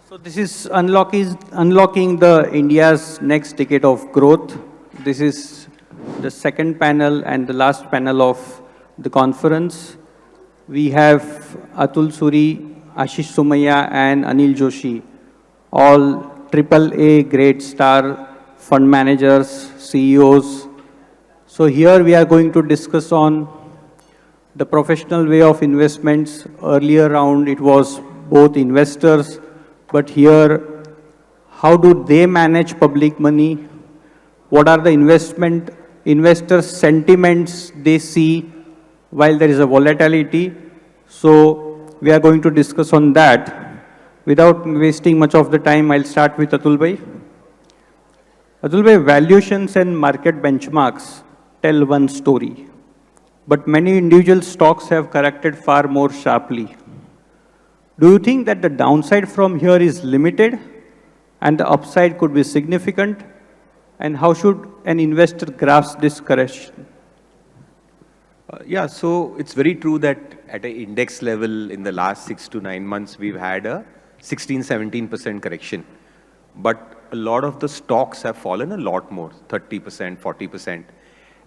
So this is unlocking the India's next decade of growth. This is the second panel and the last panel of the conference. We have Atul Suri, Aashish Sommaiyaa and Anil Joshi, all AAA grade star fund managers, CEOs. So here we are going to discuss on the professional way of investments. Earlier round it was both investors, but here how do they manage public money? What are the investors' sentiments they see while there is a volatility? So we are going to discuss on that. Without wasting much of the time, I'll start with Atul Bhai. Atul Bhai, valuations and market benchmarks tell one story, but many individual stocks have corrected far more sharply. Do you think that the downside from here is limited and the upside could be significant? And how should an investor grasp this correction? Yeah, so it's very true that at an index level in the last 6 to 9 months, we've had a 16-17% correction. But a lot of the stocks have fallen a lot more, 30%, 40%.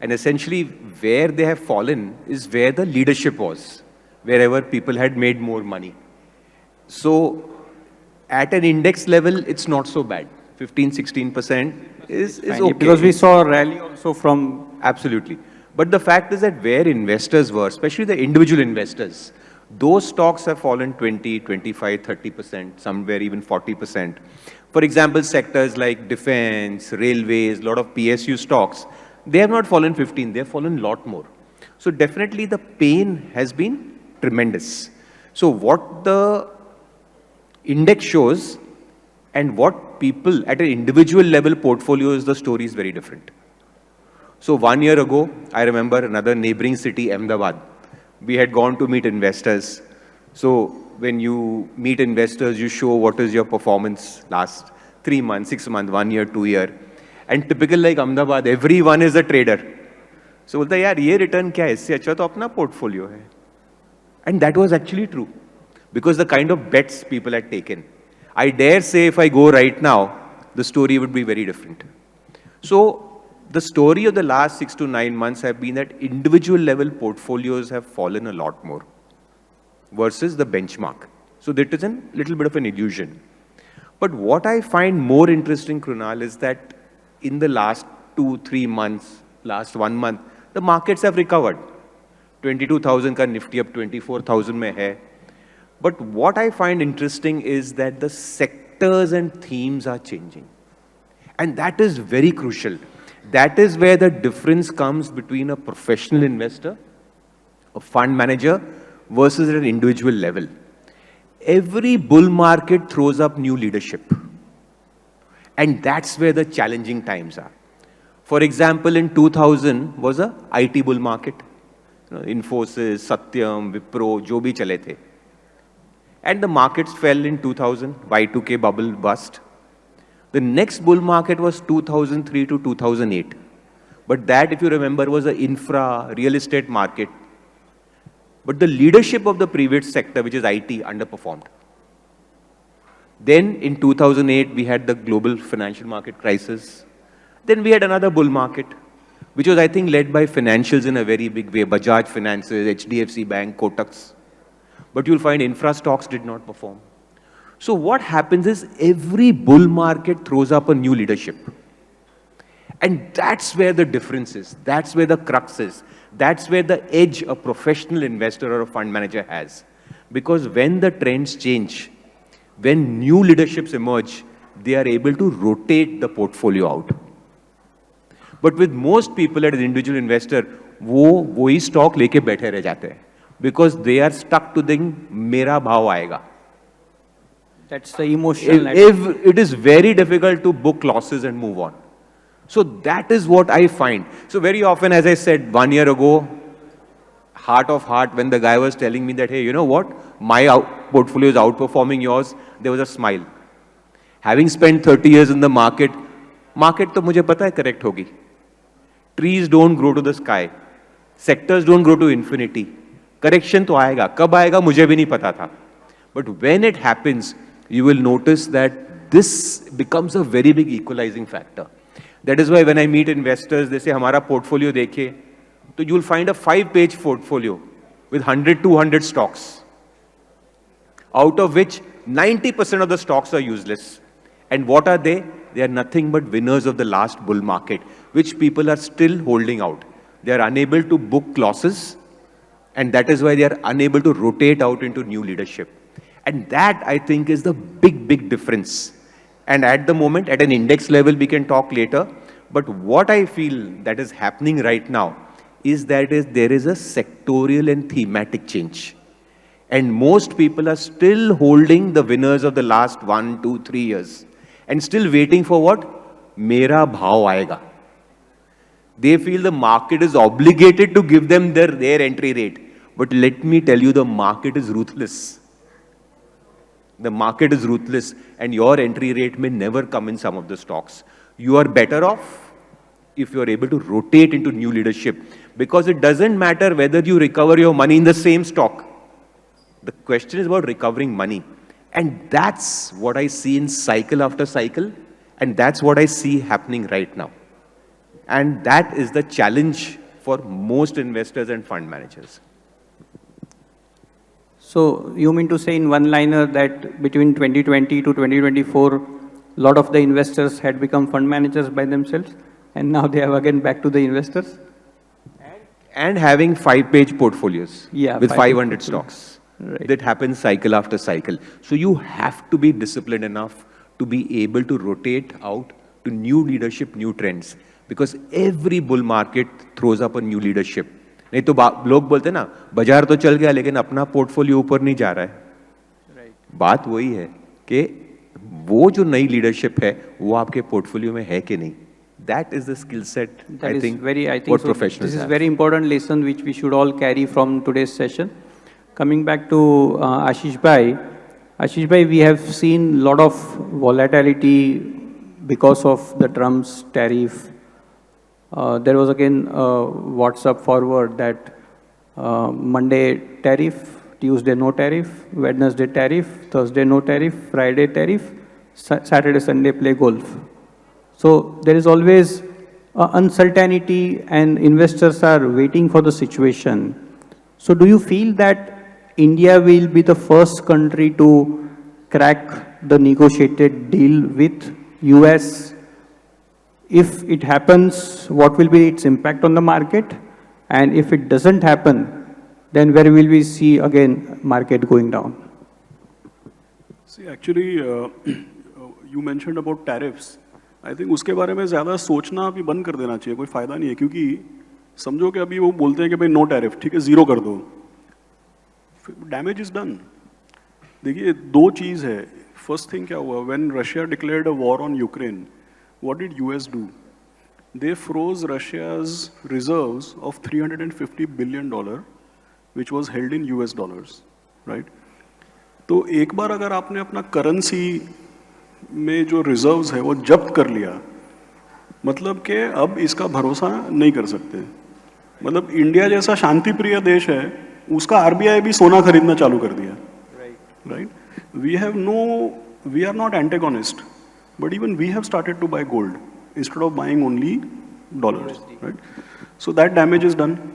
And essentially where they have fallen is where the leadership was, wherever people had made more money. So at an index level, it's not so bad. 15-16% is okay. Because we saw a rally also from... Absolutely. But the fact is that where investors were, especially the individual investors, those stocks have fallen 20, 25, 30%, somewhere even 40%. For example, sectors like defense, railways, a lot of PSU stocks, they have not fallen 15, they have fallen a lot more. So definitely the pain has been tremendous. So what the index shows and what people at an individual level portfolios, the story is very different. So 1 year ago, I remember another neighboring city, Ahmedabad. We had gone to meet investors. So when you meet investors, you show what is your performance last 3 months, 6 months, 1 year, 2 year. And typical like Ahmedabad, everyone is a trader. So बोलता है यार ये return क्या है? इससे अच्छा तो अपना portfolio है. And that was actually true. Because the kind of bets people had taken. I dare say if I go right now, the story would be very different. So the story of the last 6 to 9 months have been that individual level portfolios have fallen a lot more versus the benchmark. So that is a little bit of an illusion. But what I find more interesting, Krunal, is that in the last 2-3 months, last 1 month, the markets have recovered. 22,000 ka Nifty up 24,000 mein hai. But what I find interesting is that the sectors and themes are changing. And that is very crucial. That is where the difference comes between a professional investor, a fund manager, versus at an individual level. Every bull market throws up new leadership. And that's where the challenging times are. For example, in 2000 was a IT bull market. Infosys, Satyam, Wipro, jo bhi chale the. And the markets fell in 2000, Y2K bubble bust. The next bull market was 2003 to 2008. But that, if you remember, was an infra, real estate market. But the leadership of the previous sector, which is IT, underperformed. Then in 2008, we had the global financial market crisis. Then we had another bull market, which was, I think, led by financials in a very big way. Bajaj Finances, HDFC Bank, Kotaks. But you'll find infra stocks did not perform. So what happens is every bull market throws up a new leadership. And that's where the difference is. That's where the crux is. That's where the edge a professional investor or a fund manager has. Because when the trends change, when new leaderships emerge, they are able to rotate the portfolio out. But with most people as an individual investor, वो ही stock लेके बैठे रह जाते हैं. Because they are stuck to the मेरा भाव आएगा. That's the emotional. If it is very difficult to book losses and move on. So that is what I find. So very often, as I said 1 year ago, heart of heart, when the guy was telling me that, hey, you know what, my portfolio is outperforming yours, there was a smile. Having spent 30 years in the market तो मुझे पता है correct होगी. Trees don't grow to the sky. Sectors don't grow to infinity. Correction तो आएगा. कब आएगा मुझे भी नहीं पता था. But when it happens, you will notice that this becomes a very big equalizing factor. That is why when I meet investors, they say, "Hamara portfolio dekhe," so you will find a 5-page portfolio with 100, 200 stocks, out of which 90% of the stocks are useless. And what are they? They are nothing but winners of the last bull market, which people are still holding out. They are unable to book losses, and that is why they are unable to rotate out into new leadership. And that, I think, is the big, big difference. And at the moment, at an index level, we can talk later. But what I feel that is happening right now is that there is a sectorial and thematic change. And most people are still holding the winners of the last 1, 2, 3 years. And still waiting for what? Mera bhav aayega. They feel the market is obligated to give them their entry rate. But let me tell you, the market is ruthless. The market is ruthless, and your entry rate may never come in some of the stocks. You are better off if you are able to rotate into new leadership, because it doesn't matter whether you recover your money in the same stock. The question is about recovering money. And that's what I see in cycle after cycle, and that's what I see happening right now. And that is the challenge for most investors and fund managers. So you mean to say in one-liner that between 2020 to 2024, a lot of the investors had become fund managers by themselves, and now they are again back to the investors? And having 5-page portfolios with 500 stocks. Right. That happens cycle after cycle. So you have to be disciplined enough to be able to rotate out to new leadership, new trends. Because every bull market throws up a new leadership. नहीं तो लोग बोलते हैं ना, बाजार तो चल गया लेकिन अपना पोर्टफोलियो ऊपर नहीं जा रहा है. बात वही है कि वो जो नई लीडरशिप है वो आपके पोर्टफोलियो में है कि नहीं. That is the skill set, I think what professionals have. This is very important lesson which we should all carry from today's session. Coming back to Aashish Bhai. Aashish Bhai, we have seen a lot of volatility because of the Trump's tariff. There was again a WhatsApp forward that Monday tariff, Tuesday no tariff, Wednesday tariff, Thursday no tariff, Friday tariff, Saturday, Sunday play golf. So there is always uncertainty and investors are waiting for the situation. So do you feel that India will be the first country to crack the negotiated deal with US? If it happens, what will be its impact on the market? And if it doesn't happen, then where will we see again market going down? See, actually, you mentioned about tariffs. I think उसके बारे में ज़्यादा सोचना अभी बंद कर देना चाहिए, कोई फ़ायदा नहीं है, क्योंकि समझो कि अभी वो बोलते हैं कि भाई नो टैरिफ, ठीक है, ज़ीरो कर दो, डैमेज इज़ डन. देखिए दो चीज़ है. फर्स्ट थिंग क्या हुआ, when Russia declared a war on Ukraine, what did US do? They froze Russia's reserves of $350 billion, which was held in US dollars, right? तो एक बार अगर आपने अपना करेंसी में जो रिजर्व्स है वो जब्त कर लिया, मतलब कि अब इसका भरोसा नहीं कर सकते. मतलब इंडिया जैसा शांति प्रिय देश है, उसका आरबीआई भी सोना खरीदना चालू कर दिया, right? We are not antagonist. But even we have started to buy gold instead of buying only dollars, right? So that damage is done.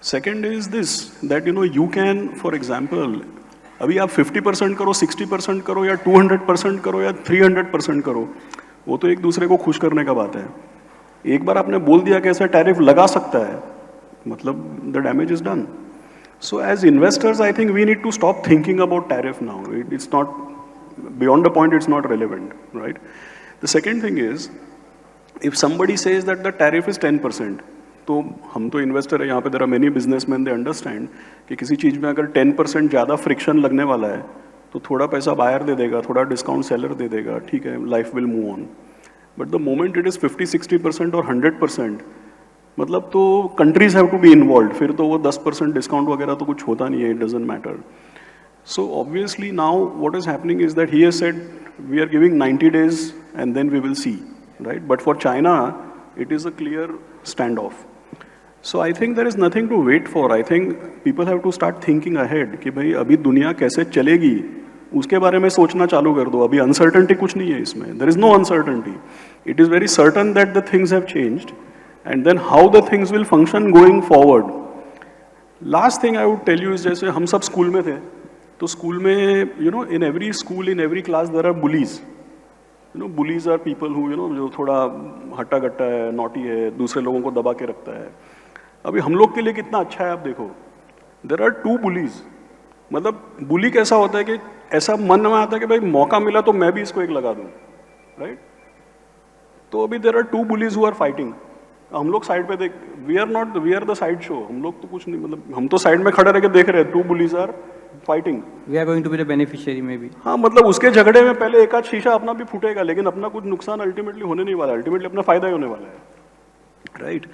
Second is this, that you can, for example, अभी आप 50% करो, 60% करो, या 200% करो, या 300% करो, वो तो एक दूसरे को खुश करने का बात है. एक बार आपने बोल दिया कि ऐसा टैरिफ लगा सकता है, मतलब the damage is done. So as investors, I think we need to stop thinking about tariff now. It's not. Beyond the point, it's not relevant, right? The second thing is, if somebody says that the tariff is 10%, तो हम तो investor है यहाँ पे, there are many businessmen, they understand कि किसी चीज़ में अगर 10% ज़्यादा फ्रिक्शन लगने वाला है, तो थोड़ा पैसा बायर दे देगा, थोड़ा डिस्काउंट सेलर दे देगा, ठीक है, life will move on. But the moment it is 50-60% और 100%, मतलब तो countries have to be involve, फिर तो वो 10% डिस्काउंट वगैरह तो कुछ होता नहीं है, it doesn't matter. So obviously now what is happening is that he has said we are giving 90 days and then we will see, right? But for China, it is a clear standoff. So I think there is nothing to wait for. I think people have to start thinking ahead कि भाई अभी दुनिया कैसे चलेगी उसके बारे में सोचना चालू कर दो. अभी अनसर्टेनिटी कुछ नहीं है इसमें. There is no uncertainty. It is very certain that the things have changed, and then how the things will function going forward. Last thing I would tell you is जैसे हम सब स्कूल में थे, तो स्कूल में in every school, in every class there are bullies. Bullies are people who जो थोड़ा हट्टा कट्टा है, naughty है, दूसरे लोगों को दबा के रखता है. अभी हम लोग के लिए कितना अच्छा है आप देखो. There are 2 bullies. मतलब बुली कैसा होता है कि ऐसा मन में आता है कि भाई मौका मिला तो मैं भी इसको एक लगा दूं, राइट? तो अभी there are 2 bullies who are fighting. हम लोग साइड पे देख, we are the side show. हम लोग तो कुछ नहीं, मतलब हम तो साइड में खड़े रह के देख रहे हैं. 2 bullies are fighting. We are going to be the beneficiary may be. हाँ, मतलब उसके झगड़े में पहले एक आध शीशा अपना भी फूटेगा, लेकिन अपना कुछ नुकसान अल्टीमेटली होने नहीं वाला. अल्टीमेटली अपना फायदा ही होने वाला है, right?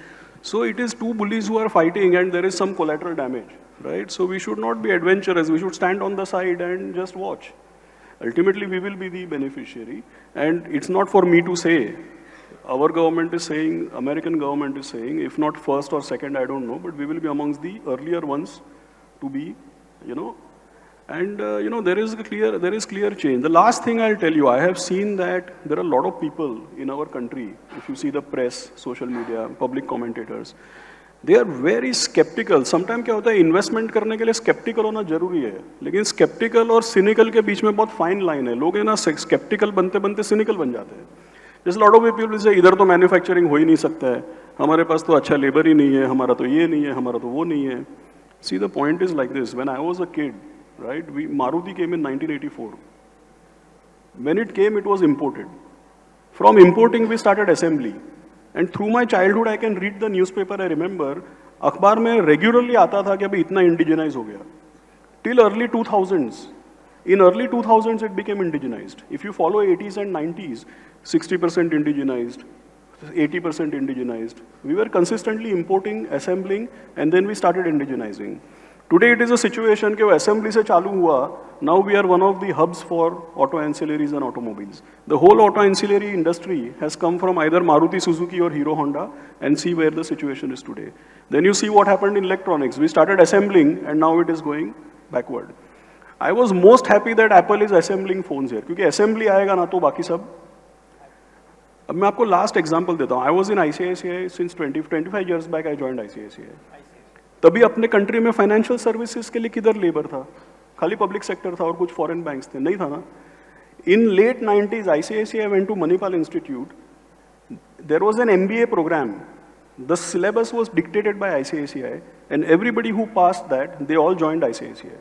So it is 2 bullies who are fighting, and there is some collateral damage, right? So we should not be adventurous. We should stand on the side and just watch. Ultimately, we will be the beneficiary, and it's not for me to say. Our government is saying, American government is saying, if not first or second, I don't know, but we will be amongst the earlier ones to be, and there is clear change. The last thing I'll tell you, I have seen that there are a lot of people in our country, if you see the press, social media, public commentators, they are very skeptical. Sometimes क्या होता है, investment करने के लिए skeptical होना जरूरी है, लेकिन skeptical और cynical के बीच में बहुत fine line है. लोग है ना skeptical बनते बनते cynical बन जाते हैं. जैसे lot of people will say, इधर तो मैन्युफैक्चरिंग हो ही नहीं सकता है, हमारे पास तो अच्छा लेबर ही नहीं है, हमारा तो ये नहीं है, हमारा तो वो नहीं है. See, the point is like this. When I was a kid, right, Maruti came in 1984. When it came, it was imported. From importing, we started assembly. And through my childhood, I can read the newspaper. I remember, अखबार में regularly आता था कि अभी इतना indigenize हो गया. Till early 2000s. In early 2000s, it became indigenized. If you follow 80s and 90s, 60% indigenized, 80% indigenized. We were consistently importing, assembling, and then we started indigenizing. Today it is a situation कि वो assembly से चालू हुआ. Now we are one of the hubs for auto ancillaries and automobiles. The whole auto ancillary industry has come from either Maruti Suzuki or Hero Honda, and see where the situation is today. Then you see what happened in electronics. We started assembling, and now it is going backward. I was most happy that Apple is assembling phones here, क्योंकि assembly आएगा ना तो बाकी सब. अब मैं आपको last example देता हूँ. I was in ICICI since 25 years back. I joined ICICI. तभी अपने कंट्री में फाइनेंशियल सर्विसेज के लिए किधर लेबर था? खाली पब्लिक सेक्टर था और कुछ फॉरेन बैंक्स थे, नहीं था ना. In late 90s ICICI went to Manipal institute. There was an MBA programme. The syllabus was dictated by ICICI, and everybody who passed that, they all joined ICICI.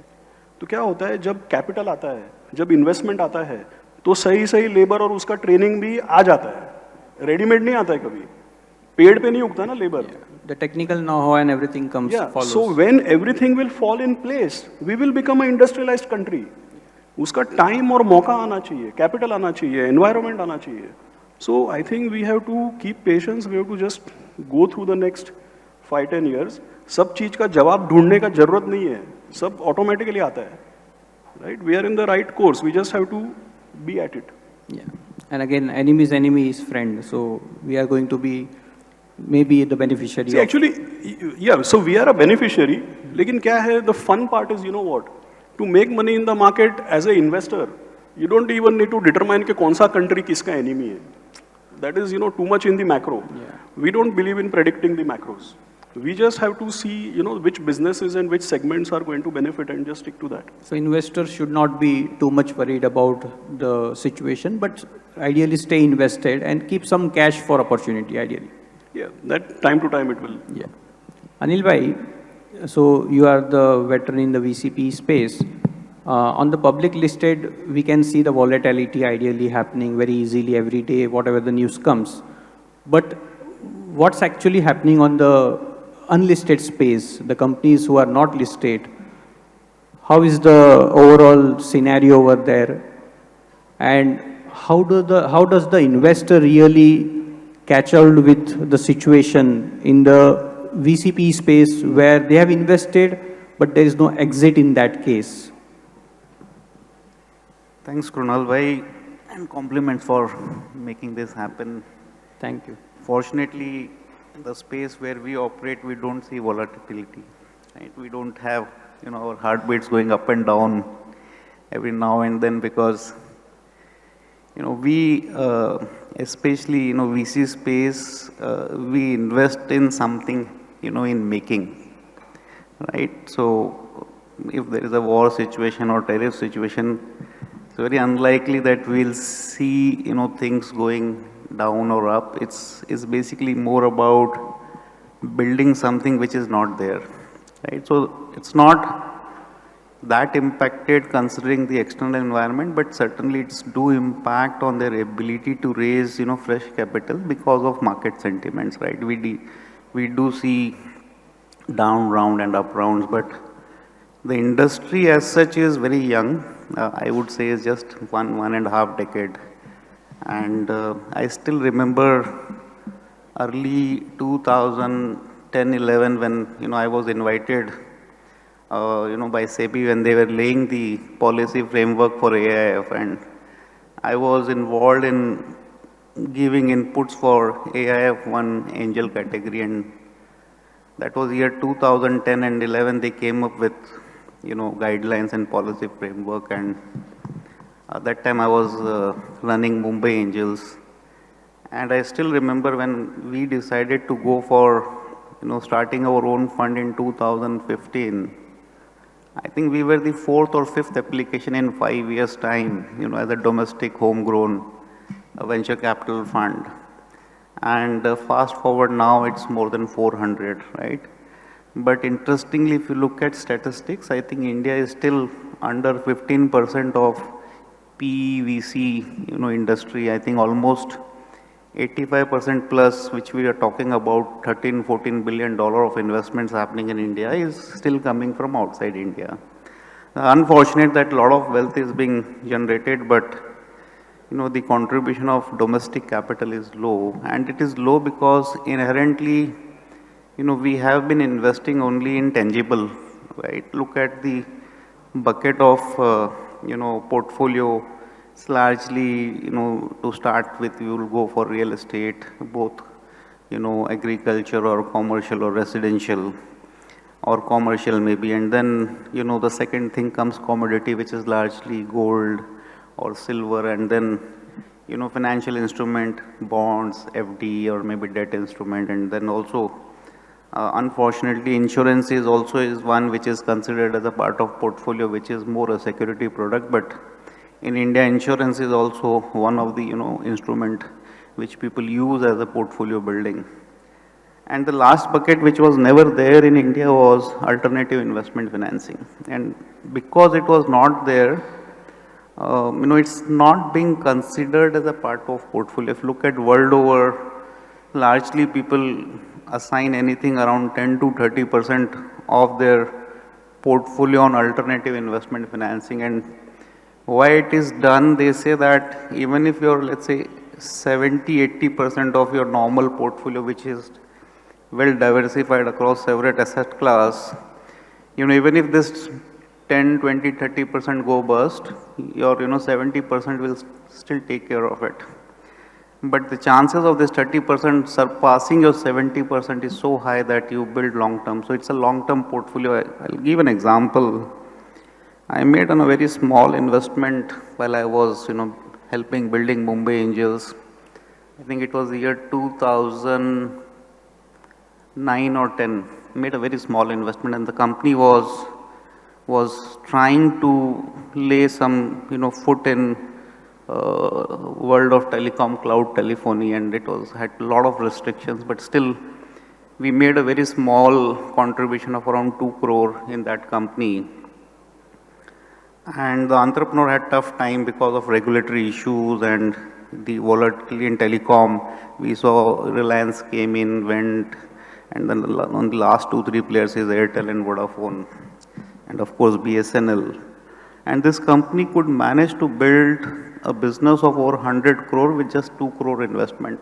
तो क्या होता है, जब कैपिटल आता है, जब इन्वेस्टमेंट आता है, तो सही लेबर और उसका ट्रेनिंग भी आ जाता है. रेडीमेड नहीं आता है कभी. पेड़ पे नहीं उगता ना labour. The technical know-how and everything comes follows. So when everything will fall in place, we will become an industrialized country. उसका टाइम और मौका आना चाहिए, कैपिटल आना चाहिए, एनवायरनमेंट आना चाहिए. So I think we have to keep patience. We have to just go through the next 5-10 years. सब चीज का जवाब ढूंढने का जरूरत नहीं है, सब ऑटोमेटिकली आता है, right? We are in the right course. We just have to be at it. Yeah. And again, enemy's enemy is friend. So we are going to be maybe the beneficiary. See, actually, yeah, so we are a beneficiary. लेकिन क्या है, the fun part is, you know what? To make money in the market as an investor, you don't even need to determine कि कौन सा country किसका enemy है. That is, too much in the macro. Yeah. We don't believe in predicting the macros. We just have to see, which businesses and which segments are going to benefit and just stick to that. So investors should not be too much worried about the situation, but ideally stay invested and keep some cash for opportunity, ideally. Yeah, that time to time it will. Yeah. Anil bhai, so you are the veteran in the VCP space. On the public listed, we can see the volatility ideally happening very easily every day, whatever the news comes. But what's actually happening on the unlisted space, the companies who are not listed, how is the overall scenario over there? And how does the investor really catch hold with the situation in the VCP space where they have invested, but there is no exit in that case? Thanks, Krunal bhai, and compliments for making this happen. Thank you. Fortunately, in the space where we operate, we don't see volatility. Right? We don't have, our heartbeats going up and down. every now and then, because we, especially, VC space, we invest in something, in making, right? So if there is a war situation or tariff situation, it's very unlikely that we'll see, things going down or up. It's basically more about building something which is not there, right? So it's not that impacted considering the external environment, but certainly it's do impact on their ability to raise, fresh capital because of market sentiments, right? We do see down round and up rounds, but the industry as such is very young. I would say is just one and a half decade. And I still remember early 2010-11 when, I was invited by SEBI when they were laying the policy framework for AIF, and I was involved in giving inputs for AIF 1 angel category, and that was year 2010 and 11. They came up with guidelines and policy framework, and at that time I was running Mumbai Angels, and I still remember when we decided to go for starting our own fund in 2015. I think we were the 4th or 5th application in 5 years' time, as a domestic homegrown venture capital fund. And fast forward now, it's more than 400, right? But interestingly, if you look at statistics, I think India is still under 15% of PVC, industry. I think almost 85% plus, which we are talking about, $13-14 billion of investments happening in India, is still coming from outside India. Unfortunate that a lot of wealth is being generated, but the contribution of domestic capital is low, and it is low because inherently, we have been investing only in tangible, right? Look at the bucket of, portfolio. It's largely, to start with, you will go for real estate, both, agriculture or commercial or residential or commercial maybe. And then, the second thing comes commodity, which is largely gold or silver, and then, financial instrument, bonds, FD or maybe debt instrument. And then also, unfortunately, insurance is also one which is considered as a part of portfolio, which is more a security product. But in India, insurance is also one of the, instrument which people use as a portfolio building. And the last bucket, which was never there in India, was alternative investment financing. And because it was not there, it's not being considered as a part of portfolio. If you look at world over, largely people assign anything around 10 to 30% of their portfolio on alternative investment financing. And why it is done, they say that even if you're, let's say, 70-80% of your normal portfolio, which is well diversified across several asset class, even if this 10, 20, 30% go bust, your 70% will still take care of it. But the chances of this 30% surpassing your 70% is so high that you build long term. So it's a long term portfolio. I'll give an example. I made on a very small investment while I was, helping building Mumbai Angels. I think it was the year 2009 or 10. Made a very small investment, and the company was trying to lay some, foot in world of telecom, cloud telephony, and it had a lot of restrictions. But still, we made a very small contribution of around 2 crore in that company. And the entrepreneur had tough time because of regulatory issues and the volatility in telecom. We saw Reliance came in, went, and then on the last 2-3 players is Airtel and Vodafone, and of course BSNL. And this company could manage to build a business of over 100 crore with just 2 crore investment.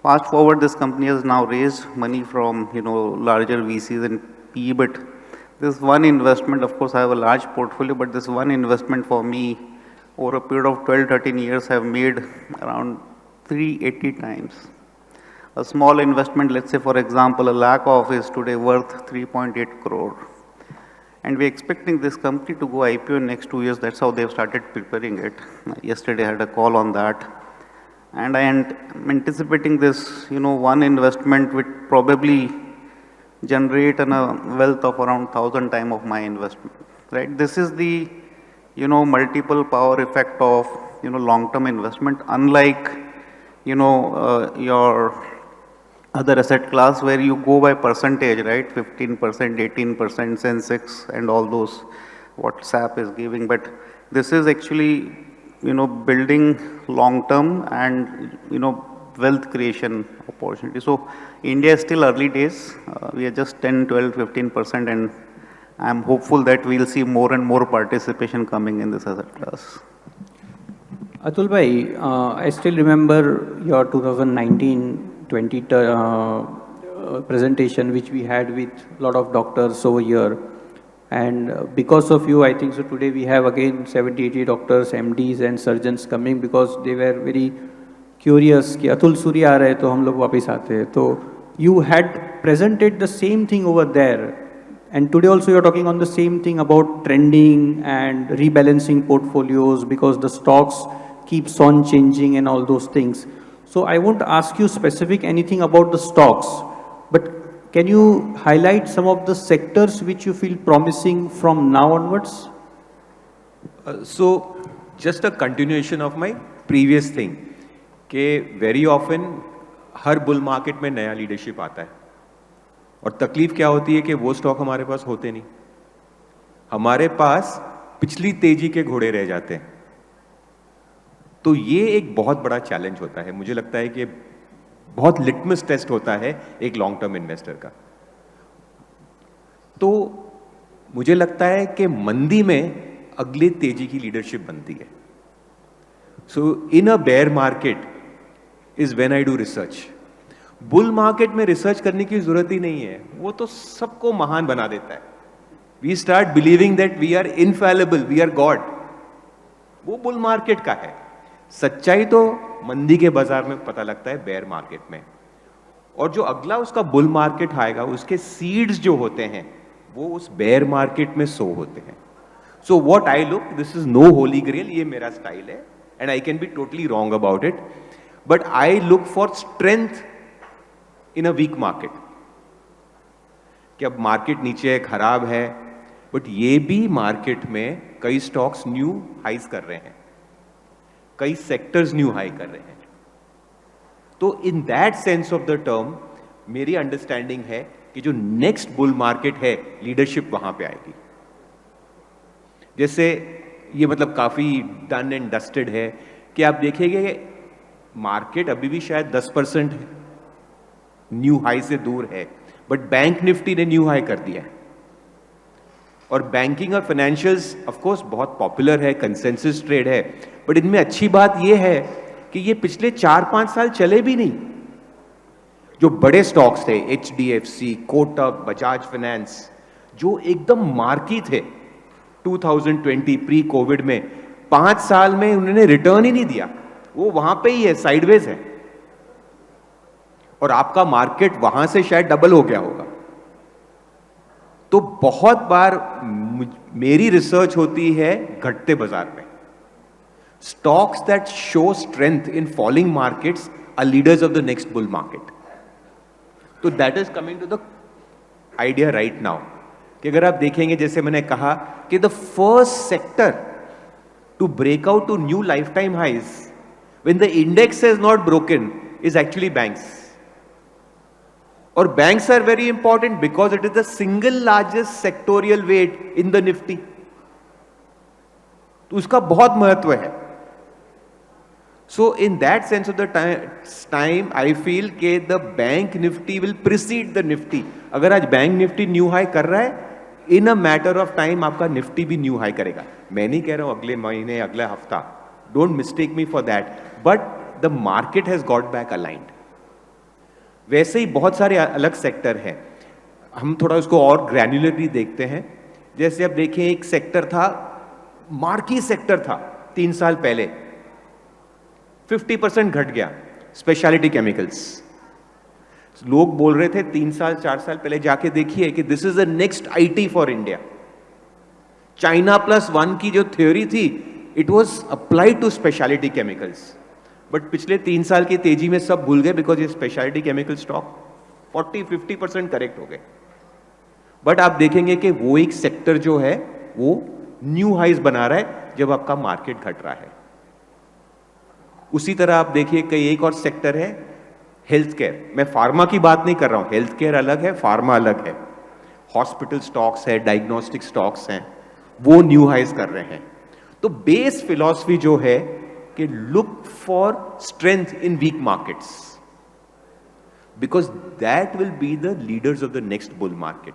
Fast forward, this company has now raised money from, larger VCs and PE, but this one investment, of course, I have a large portfolio, but this one investment for me over a period of 12-13 years have made around 380 times. A small investment, let's say for example, a lakh of is today worth 3.8 crore. And we're expecting this company to go IPO in next 2 years. That's how they've started preparing it. Yesterday I had a call on that. And I'm anticipating this, one investment which probably generate a wealth of around 1,000 times of my investment, right? This is the, multiple power effect of, long-term investment, unlike, your other asset class where you go by percentage, right? 15%, 18%, Sensex and all those what SAP is giving. But this is actually, building long-term and, wealth creation opportunity. So India is still early days. We are just 10, 12, 15%, and I'm hopeful that we'll see more and more participation coming in this asset class. Atul bhai, I still remember your 2019-20 presentation which we had with a lot of doctors over here. And because of you, I think so today we have again 70, 80 doctors, MDs and surgeons coming because they were very curious कि Atul Suri आ रहे तो हम लोग वापस आते हैं. तो you had presented the same thing over there. And today also you're talking on the same thing about trending and rebalancing portfolios because the stocks keeps on changing and all those things. So I won't ask you specific anything about the stocks, but can you highlight some of the sectors which you feel promising from now onwards? So just a continuation of my previous thing, कि very often हर bull market में नया leadership आता है और तकलीफ क्या होती है कि वो स्टॉक हमारे पास होते नहीं, हमारे पास पिछली तेजी के घोड़े रह जाते हैं. तो ये एक बहुत बड़ा चैलेंज होता है. मुझे लगता है कि बहुत लिटमस टेस्ट होता है एक लॉन्ग टर्म इन्वेस्टर का. तो मुझे लगता है कि मंदी में अगली तेजी की लीडरशिप बनती है. So in a bear market is when I do research. Bull market में रिसर्च करने की जरूरत ही नहीं है, वो तो सबको महान बना देता है. We start believing that we are infallible, we are god. वो बुल मार्केट का है. सच्चाई तो मंदी के बाजार में पता लगता है, बेयर मार्केट में. और जो अगला उसका बुल मार्केट आएगा, उसके सीड्स जो होते हैं वो उस बेयर मार्केट में सो होते हैं. So what I look, this is no holy grail, ये मेरा स्टाइल है and I can be totally wrong about it, but I look for strength in a weak market. कि अब मार्केट नीचे खराब है, बट ये भी मार्केट में कई स्टॉक्स न्यू हाइज कर रहे हैं, कई सेक्टर्स न्यू हाई कर रहे हैं. तो इन that sense of the term मेरी अंडरस्टैंडिंग है कि जो नेक्स्ट बुल मार्केट है, लीडरशिप वहां पे आएगी. जैसे ये मतलब काफी डन एंड डस्टेड है कि आप देखेंगे मार्केट अभी भी शायद 10% न्यू हाई से दूर है, बट बैंक निफ्टी ने न्यू हाई कर दिया है. और बैंकिंग और फाइनेंशियल्स ऑफ कोर्स बहुत पॉपुलर है, कंसेंसस ट्रेड है, बट इनमें अच्छी बात यह है कि ये पिछले 4-5 साल चले भी नहीं. जो बड़े स्टॉक्स थे, HDFC, कोटक, बजाज फाइनेंस, जो एकदम मार्की थे 2020 प्री कोविड में, 5 साल में उन्होंने रिटर्न ही नहीं दिया. वो वहां पे ही है, साइडवेज है. और आपका मार्केट वहां से शायद डबल हो गया होगा. तो बहुत बार मेरी रिसर्च होती है घटते बाजार में. Stocks that show strength in falling markets are leaders of the next bull market. तो that is coming to the idea right now कि अगर आप देखेंगे, जैसे मैंने कहा कि the first sector to break out to new lifetime highs when the index has not broken is actually banks. और banks are very important because it is the single largest sectoral weight in the Nifty. तो उसका बहुत महत्व है. So in that sense of the time I feel के the Bank Nifty will precede the Nifty. अगर आज Bank Nifty new high कर रहा है, in a matter of time आपका निफ्टी भी न्यू हाई करेगा. मैं नहीं कह रहा हूं अगले महीने, अगला हफ्ता, don't mistake me for that, but the market has got back aligned. वैसे ही बहुत सारे अलग सेक्टर हैं, हम थोड़ा उसको और ग्रैन्युलरली देखते हैं. जैसे अब देखिए, एक सेक्टर था, मार्की सेक्टर था 3 साल पहले, 50% घट गया, स्पेशलिटी केमिकल्स. लोग बोल रहे थे 3 साल 4 साल पहले, जाके देखिए कि this is the next IT for India. China plus one की जो थ्योरी थी, it was applied to specialty chemicals, but पिछले 3 साल की तेजी में सब भूल गए बिकॉज ये स्पेशलिटी केमिकल स्टॉक 40-50% करेक्ट हो गए। बट आप देखेंगे कि वो एक सेक्टर जो है वो न्यू हाइज बना रहा है जब आपका मार्केट घट रहा है। उसी तरह आप देखिए कई एक और सेक्टर है हेल्थ केयर। मैं फार्मा की बात नहीं कर रहा हूं, हेल्थ केयर अलग है, फार्मा अलग है। हॉस्पिटल स्टॉक्स है, डायग्नोस्टिक स्टॉक्स हैं, वो न्यू हाइज कर रहे हैं। तो बेस फिलॉसफी जो है कि look for strength in weak markets, because that will be the leaders of the next bull market.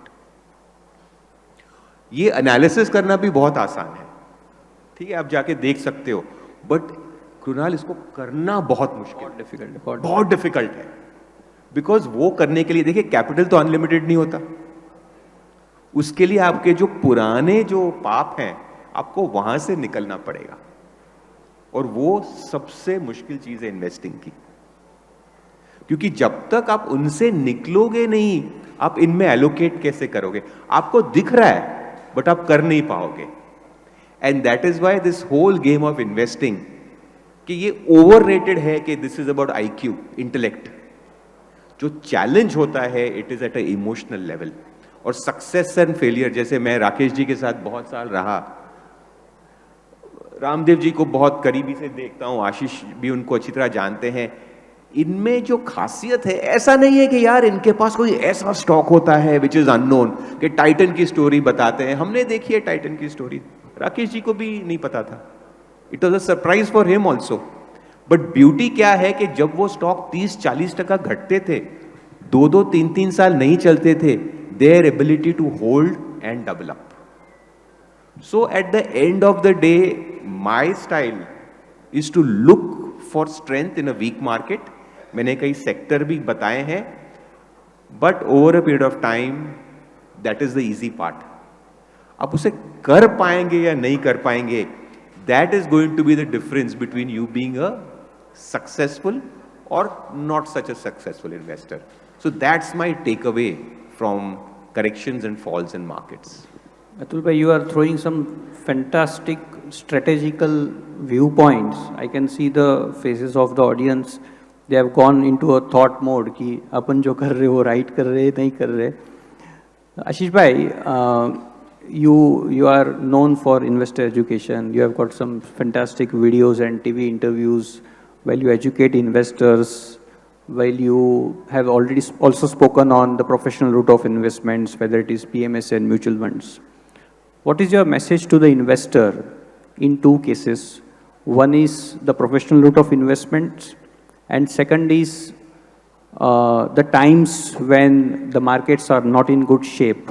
ये एनालिसिस करना भी बहुत आसान है, ठीक है, आप जाके देख सकते हो, बट कृणाल इसको करना बहुत मुश्किल, बहुत डिफिकल्ट है। बिकॉज वो करने के लिए देखिए कैपिटल तो अनलिमिटेड नहीं होता, उसके लिए आपके जो पुराने जो पाप हैं आपको वहां से निकलना पड़ेगा, और वो सबसे मुश्किल चीज है इन्वेस्टिंग की, क्योंकि जब तक आप उनसे निकलोगे नहीं आप इनमें एलोकेट कैसे करोगे? आपको दिख रहा है बट आप कर नहीं पाओगे। And that is why this whole game of investing कि ये ओवररेटेड है कि this is about IQ, intellect. जो चैलेंज होता है it is at a emotional level. और सक्सेस एंड फेलियर, जैसे मैं राकेश जी के साथ बहुत साल रहा, रामदेव जी को बहुत करीबी से देखता हूं, आशीष भी उनको अच्छी तरह जानते हैं। इनमें जो खासियत है, ऐसा नहीं है कि यार इनके पास कोई ऐसा स्टॉक होता है विच इज अननोन, कि टाइटन की स्टोरी बताते हैं। हमने देखी है टाइटन की स्टोरी, राकेश जी को भी नहीं पता था, it was a surprise for him also. But beauty क्या है कि जब वो स्टॉक 30-40% घटते थे, 2-2, 3-3 साल नहीं चलते थे, their ability to hold and develop. So at the end of the day my style is to look for strength in a weak market. मैंने कई सेक्टर भी बताए हैं, but over a period of time that is the easy part. आप उसे कर पाएंगे या नहीं कर पाएंगे, that is going to be the difference between you being a successful और not such a successful investor. So that's my takeaway from corrections and falls in markets. Atul bhai, you are throwing some fantastic strategical viewpoints. I can see the faces of the audience. They have gone into a thought mode कि अपन जो कर रहे हो right कर रहे नहीं कर रहे. Ashish bhai, you are known for investor education. You have got some fantastic videos and TV interviews while you educate investors, while you have already also spoken on the professional route of investments, whether it is PMS and mutual funds. What is your message to the investor in two cases? One is the professional route of investments, and second is the times when the markets are not in good shape.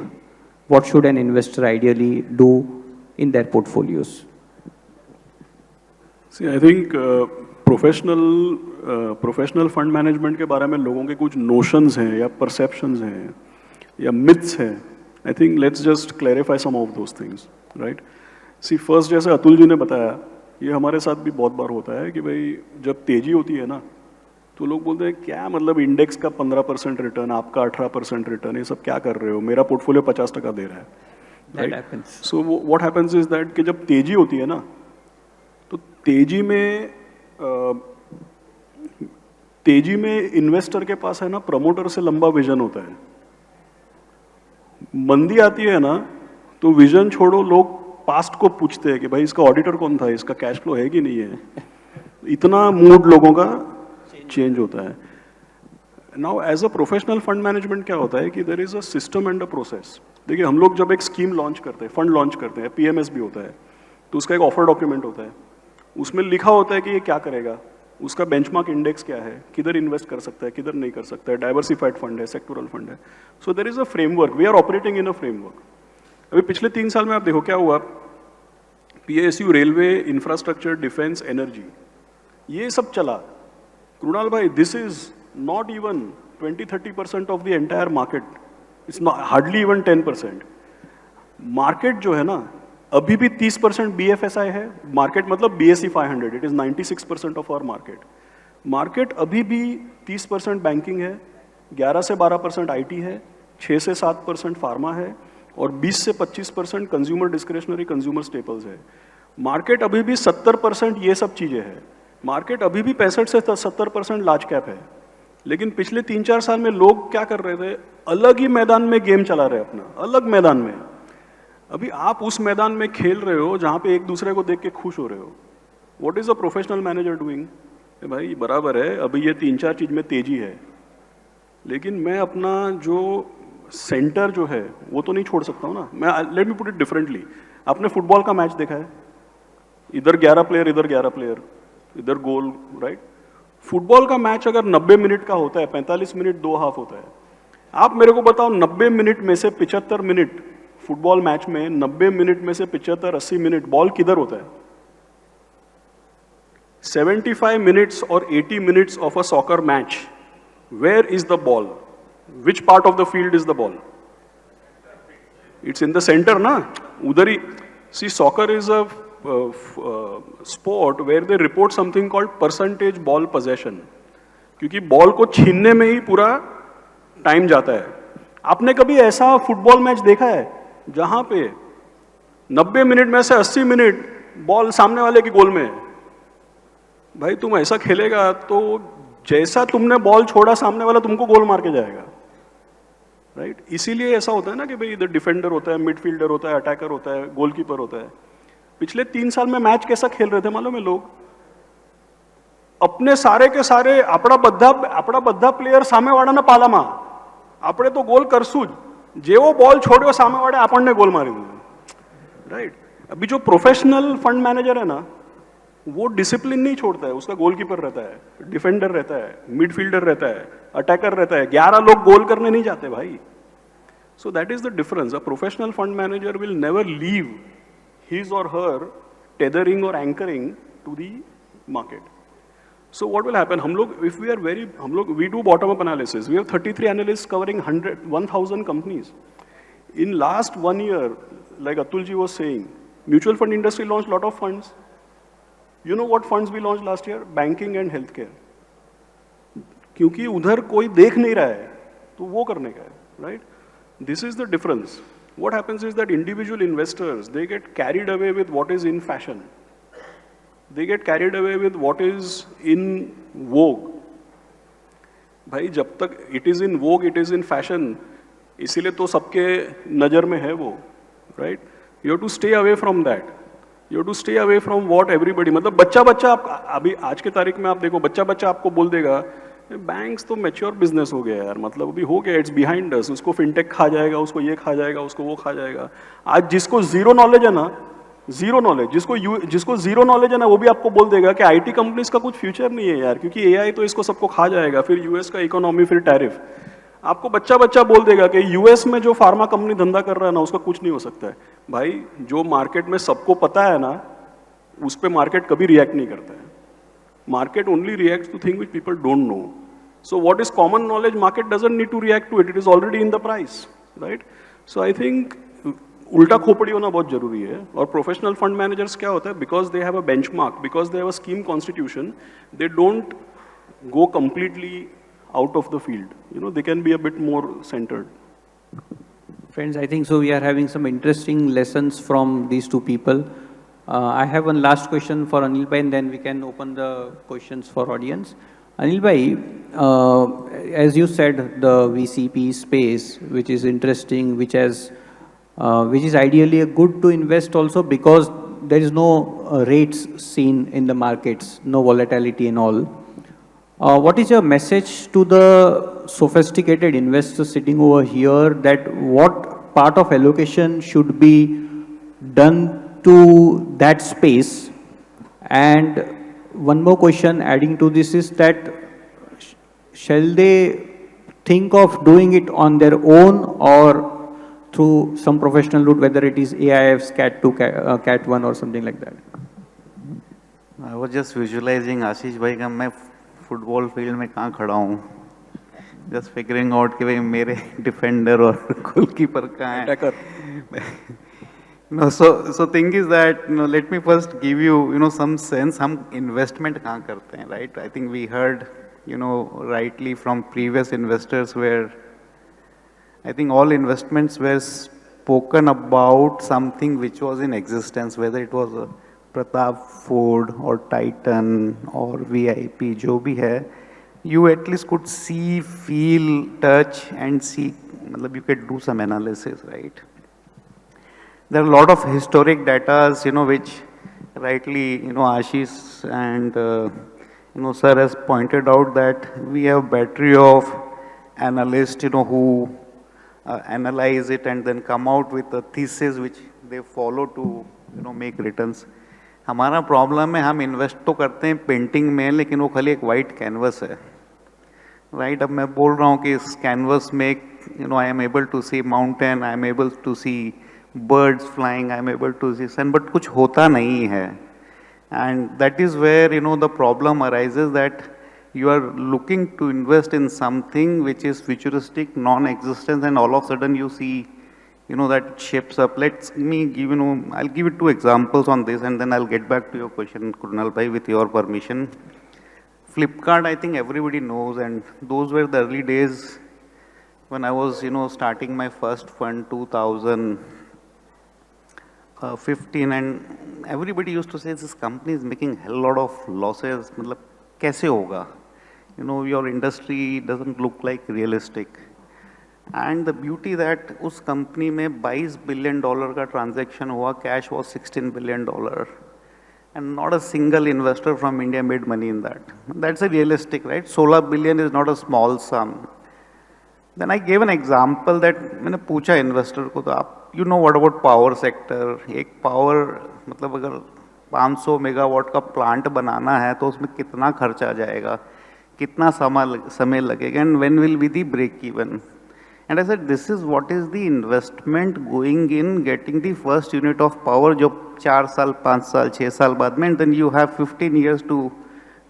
What should an investor ideally do in their portfolios? See, I think professional fund management के बारे में लोगों के कुछ notions हैं या perceptions हैं या मिथ्स हैं। I think let's just clarify some of those things, right. See first, जैसे अतुल जी ने बताया, ये हमारे साथ भी बहुत बार होता है कि भाई जब तेजी होती है ना तो लोग बोलते हैं क्या मतलब इंडेक्स का 15% रिटर्न, आपका 18% रिटर्न, ये सब क्या कर रहे हो, मेरा पोर्टफोलियो 50% दे रहा है, right. So what happens is that कि जब तेजी होती है ना तो तेजी में इन्वेस्टर के पास है ना प्रमोटर से लंबा विजन होता है। मंदी आती है ना तो विजन छोड़ो, लोग पास्ट को पूछते हैं कि भाई इसका ऑडिटर कौन था, इसका कैश फ्लो है कि नहीं है। इतना मूड लोगों का चेंज होता है। Now as a professional fund management क्या होता है कि there is a system and a process. देखिए हम लोग जब एक स्कीम लॉन्च करते हैं, फंड लॉन्च करते हैं, PMS भी होता है, तो उसका एक ऑफर डॉक्यूमेंट होता है, उसमें लिखा होता है कि ये क्या करेगा, उसका बेंचमार्क इंडेक्स क्या है, किधर इन्वेस्ट कर सकता है, किधर नहीं कर सकता है, डाइवर्सिफाइड फंड है, सेक्टोरल फंड है। So there is a framework, we are operating in a framework. अभी पिछले 3 साल में आप देखो क्या हुआ, PSU, railway, infrastructure, defence, energy, ये सब चला। कृणाल भाई, this is not even 20-30% of the entire market, it's hardly even 10%। Market जो है ना अभी भी 30% BFSI है, मार्केट मतलब BSE 500, it is 96% of our market. Market अभी भी 30% बैंकिंग है, 11 से 12% IT है, 6 से 7% फार्मा है, और 20 से 25% कंज्यूमर डिस्क्रिशनरी कंज्यूमर स्टेपल्स है। मार्केट अभी भी 70% ये सब चीज़ें हैं। मार्केट अभी भी 65 से 70% लार्ज कैप है। लेकिन पिछले 3-4 साल में लोग क्या कर रहे थे, अलग ही मैदान में गेम चला रहे अपना, अलग मैदान में। अभी आप उस मैदान में खेल रहे हो जहाँ पे एक दूसरे को देख के खुश हो रहे हो। What is a professional manager doing? भाई बराबर है, अभी ये 3-4 चीज में तेजी है, लेकिन मैं अपना जो सेंटर जो है वो तो नहीं छोड़ सकता हूँ ना। मैं let me put it differently. आपने फुटबॉल का मैच देखा है, इधर 11 प्लेयर, इधर 11 प्लेयर, इधर गोल, राइट? फुटबॉल का मैच अगर 90 मिनट का होता है, 45 मिनट 2 हाफ होता है, आप मेरे को बताओ 90 मिनट में से 75 मिनट फुटबॉल मैच में, 90 मिनट में से 75-80 मिनट बॉल किधर होता है? 75 minutes or 80 minutes of a soccer match, where is the ball? Which part of the field is the ball? It's in the center, na? Udhar hi. See, soccer is a sport where they report something called percentage ball possession. क्योंकि ball को छीनने में ही पूरा time जाता है। आपने कभी ऐसा फुटबॉल मैच देखा है जहां पे 90 मिनट में से 80 मिनट बॉल सामने वाले की गोल में है? भाई तुम ऐसा खेलेगा तो जैसा तुमने बॉल छोड़ा सामने वाला तुमको गोल मार के जाएगा, राइट? इसीलिए ऐसा होता है ना कि भाई इधर डिफेंडर होता है, मिडफील्डर होता है, अटैकर होता है, गोलकीपर होता है। पिछले 3 साल में मैच कैसा खेल रहे थे मालूम है लोग? अपने सारे के सारे अपना बद्धा प्लेयर सामे वाड़ा ना पालामा, આપણે તો ગોલ કરશું જ, જેવો બોલ છોડ્યો સામે વાળે આપણને ગોલ મારી દીધો, राइट? अभी जो प्रोफेशनल फंड मैनेजर है ना, वो डिसिप्लिन नहीं छोड़ता है। उसका गोलकीपर रहता है, डिफेंडर रहता है, मिडफील्डर रहता है, अटैकर रहता है, 11 लोग गोल करने नहीं जाते भाई। So that is the difference. A professional fund manager will never leave his or her tethering or anchoring to the market. So what will happen? हम लोग, if we are we do bottom up analysis. We have 33 analysts covering 1,000 companies. In last 1 year, like Atul ji was saying, mutual fund industry launched lot of funds. You know what funds we launched last year? Banking and healthcare. क्योंकि उधर कोई देख नहीं रहा है, तो वो करने का है, right? This is the difference. What happens is that individual investors, they get carried away with what is in fashion. They get carried away with what is in vogue. भाई जब तक it is in vogue, it is in fashion, इसीलिए तो सबके नज़र में है वो, right? You have to stay away from that. You have to stay away from what everybody, मतलब बच्चा आप अभी आज के तारीख में आप देखो, बच्चा आपको बोल देगा बैंक्स तो मैच्योर बिजनेस हो गया यार, मतलब अभी हो गया, इट्स बिहाइंड अस, उसको फिनटेक खा जाएगा, उसको ये खा जाएगा, उसको वो खा जाएगा। आज जिसको जीरो नॉलेज है ना, जीरो नॉलेज, जिसको जीरो नॉलेज है ना, वो भी आपको बोल देगा कि आईटी कंपनीज का कुछ फ्यूचर नहीं है यार, क्योंकि एआई तो इसको सबको खा जाएगा, फिर यूएस का इकोनॉमी, फिर टैरिफ। आपको बच्चा बोल देगा कि यूएस में जो फार्मा कंपनी धंधा कर रहा है ना, उसका कुछ नहीं हो सकता है। भाई जो मार्केट में सबको पता है ना, उस पर मार्केट कभी रिएक्ट नहीं करता है। Market only react to thing which people don't know. So what is common knowledge, market doesn't need to react to it, it is already in the price, right? So I think उल्टा खोपड़ी होना बहुत जरूरी है। और professional fund managers क्या होता है, because they have a benchmark, because they have a scheme constitution, they don't go completely out of the field. You know, they can be a bit more centered. Friends, I think so we are having some interesting lessons from these two people. I have one last question for Anil bhai, and then we can open the questions for audience. Anil bhai, as you said, the VCP space, which is interesting, which is ideally good to invest also because there is no rates seen in the markets, no volatility and all. What is your message to the sophisticated investors sitting over here, that what part of allocation should be done to that space? And one more question adding to this is that shall they think of doing it on their own or through some professional route, whether it is AIFs, Cat 2, Cat 1 or something like that? I was just visualizing आशीष भाई का मैं football field में कहाँ खड़ा हूँ, just figuring out कि भाई मेरे डिफेंडर और गोलकीपर कहाँ हैं, attacker. No, so thing is that, you know, let me first give you, you know, some sense हम investment कहाँ करते हैं, right? I think we heard, you know, rightly from previous investors where I think all investments were spoken about something which was in existence, whether it was a Pratap Ford or Titan or VIP, जो भी है, you at least could see, feel, touch and see, मतलब you could do some analysis, right? There are a lot of historic data, which rightly, Ashish and, sir has pointed out that we have battery of analysts, who analyze it and then come out with a thesis which they follow to, make returns. हमारा problem है हम invest तो करते हैं painting में लेकिन वो खाली एक वाइट कैनवस है राइट अब मैं बोल रहा हूँ कि इस कैनवस में I am able to see mountain I am able to see birds flying, I'm able to see sun, but कुछ होता नहीं है. And that is where, the problem arises that you are looking to invest in something which is futuristic, non-existent, and all of a sudden you see, that shapes up. Let me give, I'll give you 2 examples on this and then I'll get back to your question, Kunal Bhai, with your permission. Flipkart, I think everybody knows, and those were the early days when I was, starting my first fund, 2015, and everybody used to say this company is making a hell lot of losses. मतलब कैसे होगा? Your industry doesn't look like realistic. And the beauty that उस company में $22 billion का transaction हुआ, cash was $16 billion. And not a single investor from India made money in that. That's a realistic, right? 16 billion is not a small sum. Then I gave an example that मैंने पूछा investor को तो आप what about power sector? एक power मतलब अगर 500 megawatt का plant बनाना है तो उसमें कितना खर्चा आ जाएगा, कितना समय लगेगा, and when will be the break even? And I said, this is what is the investment going in getting the first unit of power जो 4 साल, 5 साल, 6 साल बाद में, and then you have 15 years to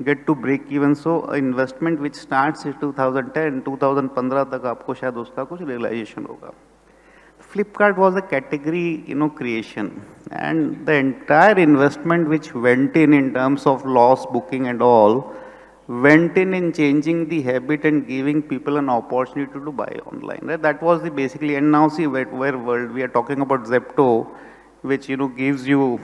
get to break even. So investment which starts in 2010, 2015 तक आपको शायद उसका कुछ realization होगा. Flipkart was a category, creation, and the entire investment which went in terms of loss booking and all, went in changing the habit and giving people an opportunity to buy online. Right? That was the basically, and now see where world, we are talking about Zepto, which, gives you,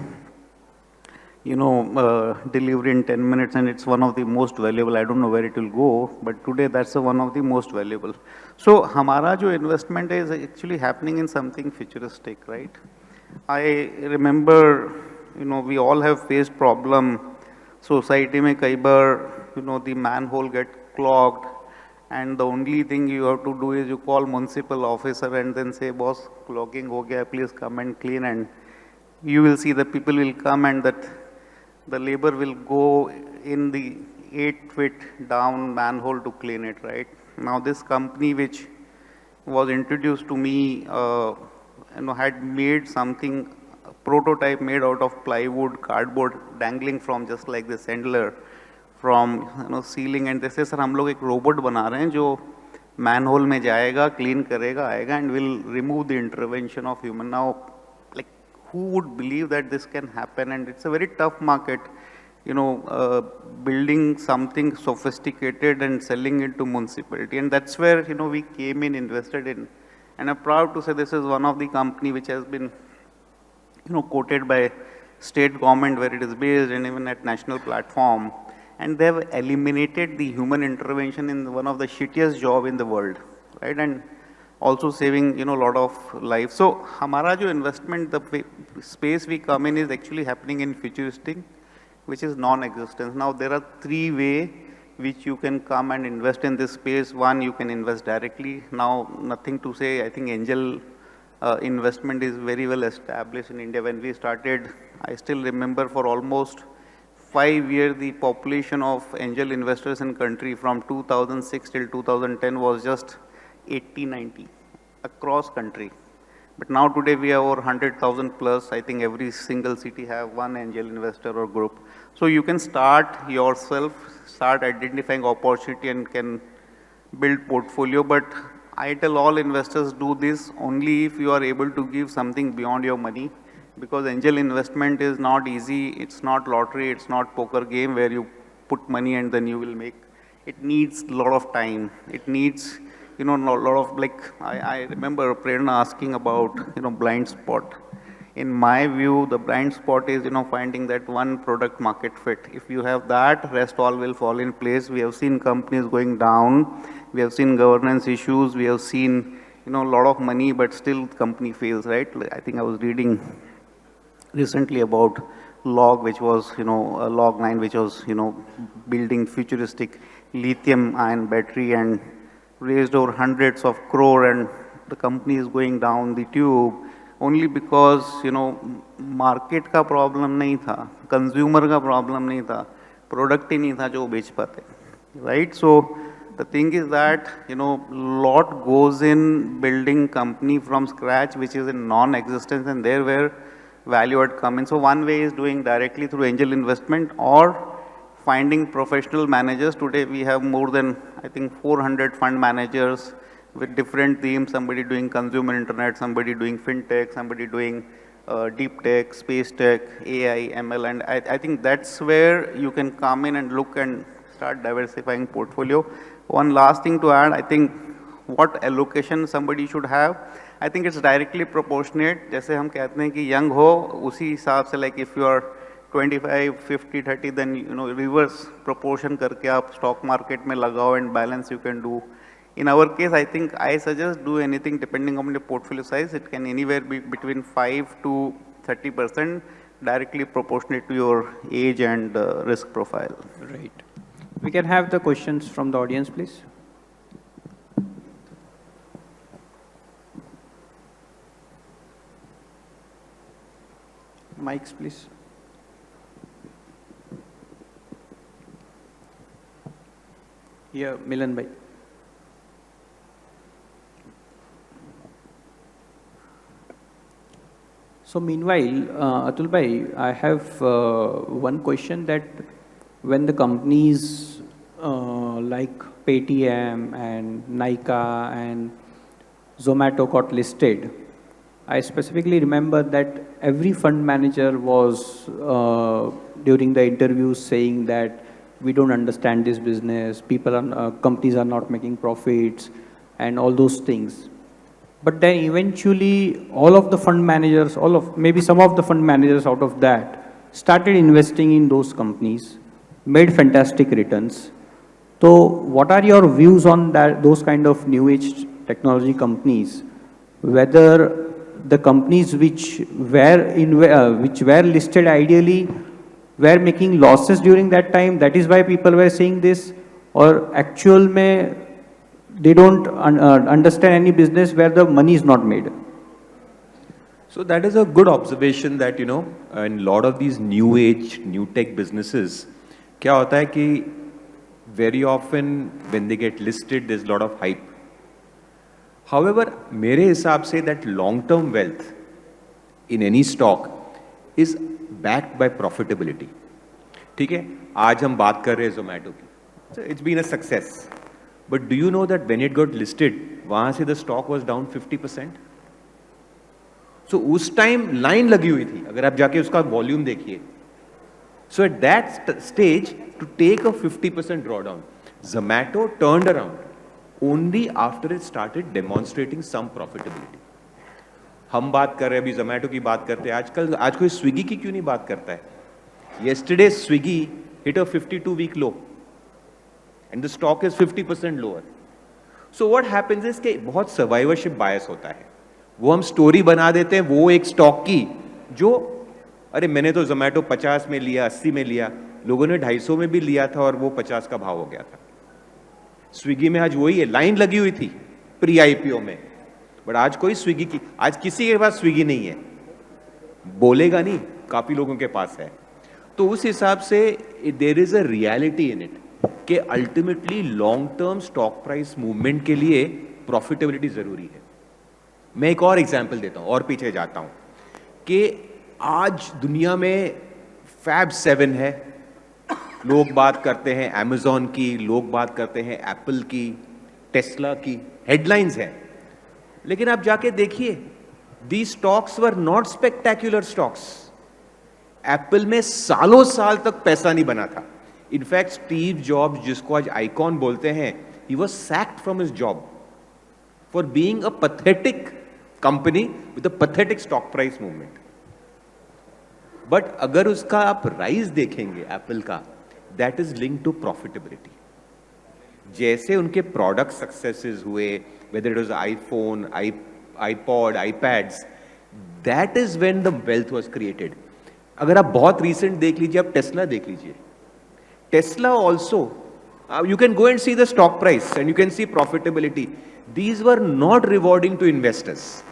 delivery in 10 minutes, and it's one of the most valuable. I don't know where it will go, but today that's one of the most valuable. So, हमारा जो investment is actually happening in something futuristic, right? I remember, we all have faced problem. Society में कई बार, the manhole get clogged, and the only thing you have to do is you call municipal officer and then say, boss, clogging हो गया, please come and clean, and you will see the people will come and that the labor will go in the 8 feet down manhole to clean it, right? Now this company which was introduced to me, had made something, a prototype made out of plywood, cardboard, dangling from just like this handler from, ceiling, and they say, sir, हम लोग एक robot बना रहे हैं जो manhole में जाएगा, clean करेगा, आएगा, and will remove the intervention of human. Now, like, who would believe that this can happen? And it's a very tough market, building something sophisticated and selling it to municipality. And that's where, we came in, invested in. And I'm proud to say this is one of the company which has been, quoted by state government where it is based and even at national platform. And they have eliminated the human intervention in one of the shittiest job in the world, right? And also saving, a lot of life. So, हमारा जो investment, the space we come in is actually happening in futuristic, which is non-existence. Now, there are 3 ways which you can come and invest in this space. One, you can invest directly. Now, nothing to say, I think angel investment is very well established in India. When we started, I still remember for almost 5 years, the population of angel investors in country from 2006 till 2010 was just 80, 90 across country. But now today we have over 100,000 plus. I think every single city have one angel investor or group. So you can start yourself, start identifying opportunity and can build portfolio. But I tell all investors do this only if you are able to give something beyond your money, because angel investment is not easy. It's not lottery. It's not poker game where you put money and then you will make. It needs a lot of time. It needs a lot of like, I remember Prerna asking about, blind spot. In my view, the blind spot is, finding that one product market fit. If you have that, rest all will fall in place. We have seen companies going down. We have seen governance issues. We have seen, a lot of money, but still company fails, right? I think I was reading recently about Log, which was, Log 9, which was, building futuristic lithium ion battery and raised over hundreds of crore, and the company is going down the tube only because, market का problem नहीं था, consumer का problem नहीं था, product ही नहीं था जो बेच पाते, right? So the thing is that, lot goes in building company from scratch, which is in non-existence, and there where value add come in. So one way is doing directly through angel investment or finding professional managers. Today we have more than, I think, 400 fund managers with different themes, somebody doing consumer internet, somebody doing fintech, somebody doing deep tech, space tech, AI, ML, and I think that's where you can come in and look and start diversifying portfolio. One last thing to add, I think what allocation somebody should have, I think it's directly proportionate. जैसे हम कहते हैं कि young हो, उसी हिसाब से like if you are 25, 50, 30, then reverse proportion करके आप stock market में लगाओ and balance you can do. In our case, I think I suggest do anything depending on the portfolio size. It can anywhere be between 5 to 30%, directly proportionate to your age and risk profile. Right. We can have the questions from the audience, please. Mics, please. Here, Milan bhai. So meanwhile, Atul bhai, I have one question that when the companies like Paytm and Nykaa and Zomato got listed, I specifically remember that every fund manager was during the interviews saying that we don't understand this business, companies are not making profits and all those things. But then eventually all of the fund managers, maybe some of the fund managers out of that started investing in those companies, made fantastic returns. So what are your views on that, those kind of new age technology companies, whether the companies which were listed ideally were making losses during that time, that is why people were saying this, or actual mein they don't understand any business where the money is not made? So that is a good observation that, in a lot of these new age, new tech businesses, क्या होता है कि very often when they get listed, there's a lot of hype. However, मेरे हिसाब से that long-term wealth in any stock is backed by profitability. ठीक है? आज हम बात कर रहे हैं Zomato की. So it's been a success. But do you know that when it got listed, वहाँ से the stock was down 50%? So उस time line लगी हुई थी. अगर आप जाके उसका volume देखिए. So at that stage, to take a 50% drawdown, Zomato turned around only after it started demonstrating some profitability. हम बात कर रहे हैं अभी Zomato की बात करते हैं. आज कोई Swiggy की क्यों नहीं बात करता है? Yesterday Swiggy hit a 52-week low. And the stock is 50% lower. So what happens is कि बहुत survivorship bias होता है. वो हम story बना देते हैं वो एक stock की जो अरे मैंने तो Zomato 50 में लिया, 80 में लिया, लोगों ने 250 में भी लिया था और वो 50 का भाव हो गया था. Swiggy में आज वही है, लाइन लगी हुई थी प्री IPO में, बट आज कोई Swiggy की, आज किसी के पास Swiggy नहीं है, बोलेगा नहीं, काफी लोगों के पास है. तो उस हिसाब से there is a reality in it कि ultimately long term stock price movement के लिए प्रॉफिटेबिलिटी जरूरी है. मैं एक और एग्जांपल देता हूं और पीछे जाता हूं कि आज दुनिया में फैब 7 है, लोग बात करते हैं अमेजॉन की, लोग बात करते हैं एप्पल की, टेस्ला की, हेडलाइंस है. लेकिन आप जाके देखिए, the stocks were not spectacular stocks. Apple में सालों साल तक पैसा नहीं बना था. इनफैक्ट स्टीव जॉब्स, जिसको आज आइकॉन बोलते हैं, he was sacked from his job for being a pathetic company with a pathetic stock price movement. But अगर उसका आप rise देखेंगे एप्पल का, that is linked to profitability. जैसे उनके प्रोडक्ट सक्सेसेस हुए, whether it was iPhone, iPod, iPads, that is when the wealth was created. अगर आप बहुत recent देख लीजिए, आप टेस्ला देख लीजिए. Tesla also, you can go and see the stock price and you can see profitability. These were not rewarding to investors.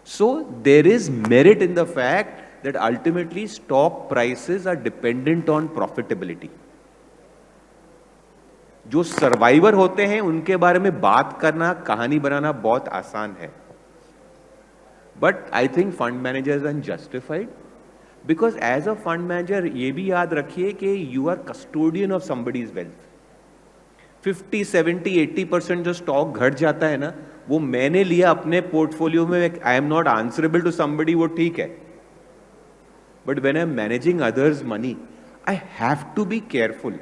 So there is merit in the fact that ultimately stock prices are dependent on profitability. जो survivor होते हैं उनके बारे में बात करना, कहानी बनाना बहुत आसान है. But I think fund managers are justified, because as a fund manager ये भी याद रखिए कि you are custodian of somebody's wealth. 50, 70, 80% जो स्टॉक घट जाता है ना, वो मैंने लिया अपने पोर्टफोलियो में, I am not answerable to somebody, वो ठीक है. But when I am managing others money, I have to be careful.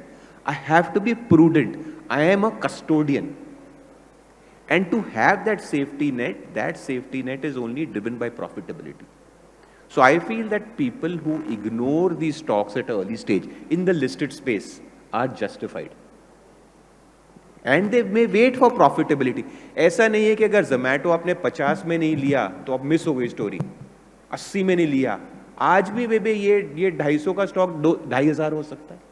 I have to be prudent. I am a custodian. And to have that safety net is only driven by profitability. So I feel that people who ignore these stocks at early stage in the listed space are justified. And they may wait for profitability. ऐसा नहीं है कि अगर Zomato आपने 50 में नहीं लिया तो आप मिस हो गई स्टोरी. 80 में नहीं लिया, आज भी वे ये 250 का स्टॉक 2500 हो सकता है.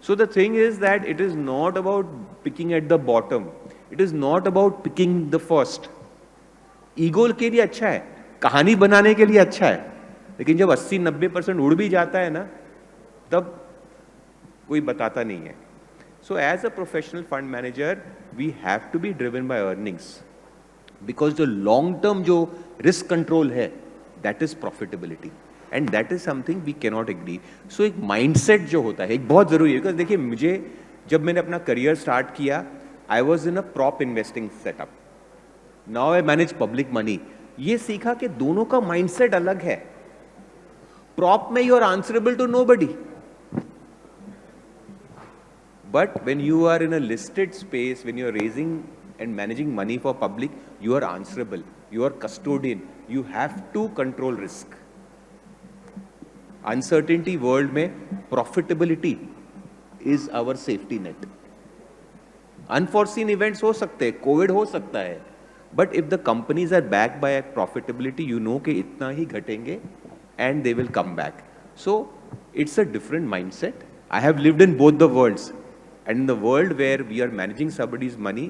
So the thing is that it is not about picking at the bottom. It is not about picking the first. Ego के लिए अच्छा है, कहानी बनाने के लिए अच्छा है, लेकिन जब 80-90% उड़ भी जाता है ना, तब कोई बताता नहीं है. So as a professional fund manager, we have to be driven by earnings, because the long term जो risk control है, that is profitability. And that is something we cannot agree. So एक mindset जो होता है, एक बहुत जरूरी है. Because देखिए, मुझे जब मैंने अपना करियर स्टार्ट किया, I was in a prop investing setup. Now I manage public money. ये सीखा कि दोनों का mindset अलग है. Prop में you are answerable to nobody. But when you are in a listed space, when you are raising and managing money for public, you are answerable. You are custodian. You have to control risk. Uncertainty world में profitability is our safety net. Unforeseen events हो सकते हैं, COVID हो सकता है, but if the companies are backed by profitability, you know कि इतना ही घटेंगे and they will come back. So it's a different mindset. I have lived in both the worlds, and in the world where we are managing somebody's money,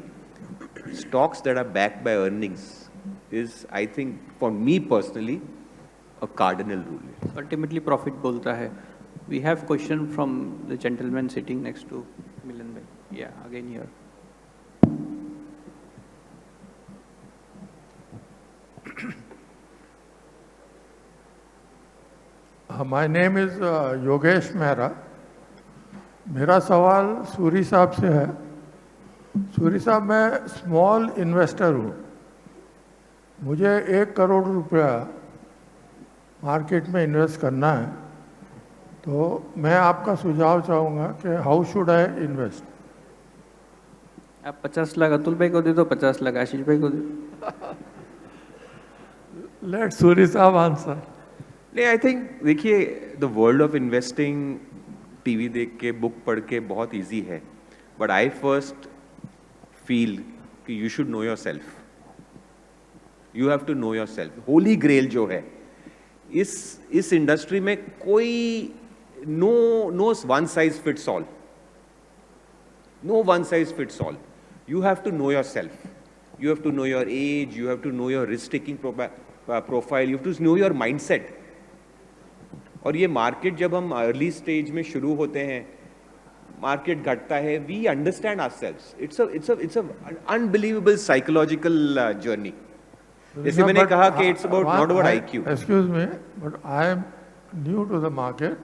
stocks that are backed by earnings is, I think, for me personally, a cardinal rule. Ultimately profit बोलता है. We have question from the gentleman sitting next to Milan bhai. Yeah, again here. My name is Yogesh Mehra. मेरा सवाल सूरी साहब से है. सूरी साहब, मैं small investor हूँ. मुझे 1 करोड़ रुपया मार्केट में इन्वेस्ट करना है, तो मैं आपका सुझाव चाहूँगा कि हाउ शुड आई इन्वेस्ट. आप 50 लाख अतुल भाई को दे दो, 50 लाख आशीष भाई को दे. लेट सूरी साहब आंसर. नहीं, आई थिंक देखिए, the world of investing TV देख के, बुक पढ़ के बहुत इजी है, बट आई फर्स्ट फील कि you should know yourself. You have to know yourself. Holy grail जो है इस इंडस्ट्री में, कोई no one size fits all. No one size fits all. You have to know yourself. You have to know your age. You have to know your risk taking profile. You have to know your mindset. और ये market जब हम early stage में शुरू होते हैं, market घटता है, we understand ourselves. It's a unbelievable psychological journey. जैसे मैंने कहा कि it's about not about IQ. Excuse me, but I am new to the market.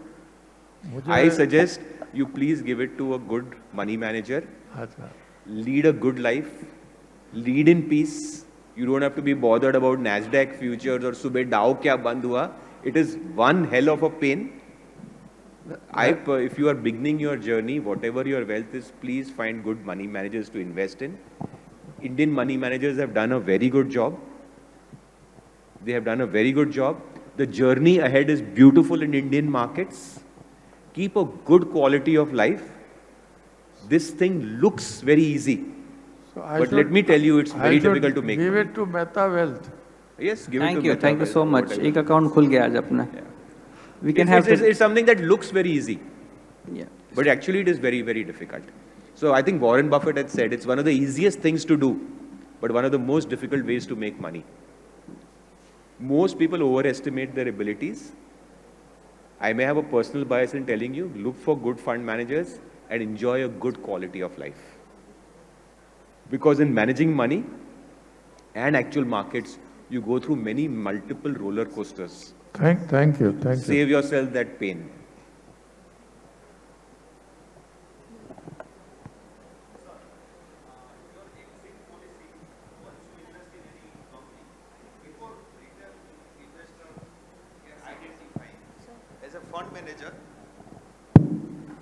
I suggest you please give it to a good money manager. अच्छा. Lead a good life. Lead in peace. You don't have to be bothered about Nasdaq futures or सुबह Dow क्या बंद हुआ. It is one hell of a pain. If you are beginning your journey, whatever your wealth is, please find good money managers to invest in. Indian money managers have done a very good job. They have done a very good job. The journey ahead is beautiful in Indian markets. Keep a good quality of life. This thing looks very easy. So But let me tell you, it's very difficult to make give money. it to Mehta Wealth. Yes, give it to Mehta Thank you Wealth, so much. whatever. एक account खुल गया आज अपना. We can have It's something that looks very easy. yeah. But actually it is very, very difficult. So I think Warren Buffett had said it's one of the easiest things to do, but one of the most difficult ways to make money. Most people overestimate their abilities. I may have a personal bias in telling you, look for good fund managers and enjoy a good quality of life. Because in managing money and actual markets, you go through many multiple roller coasters. Thank you. Save yourself that pain. As a fund manager,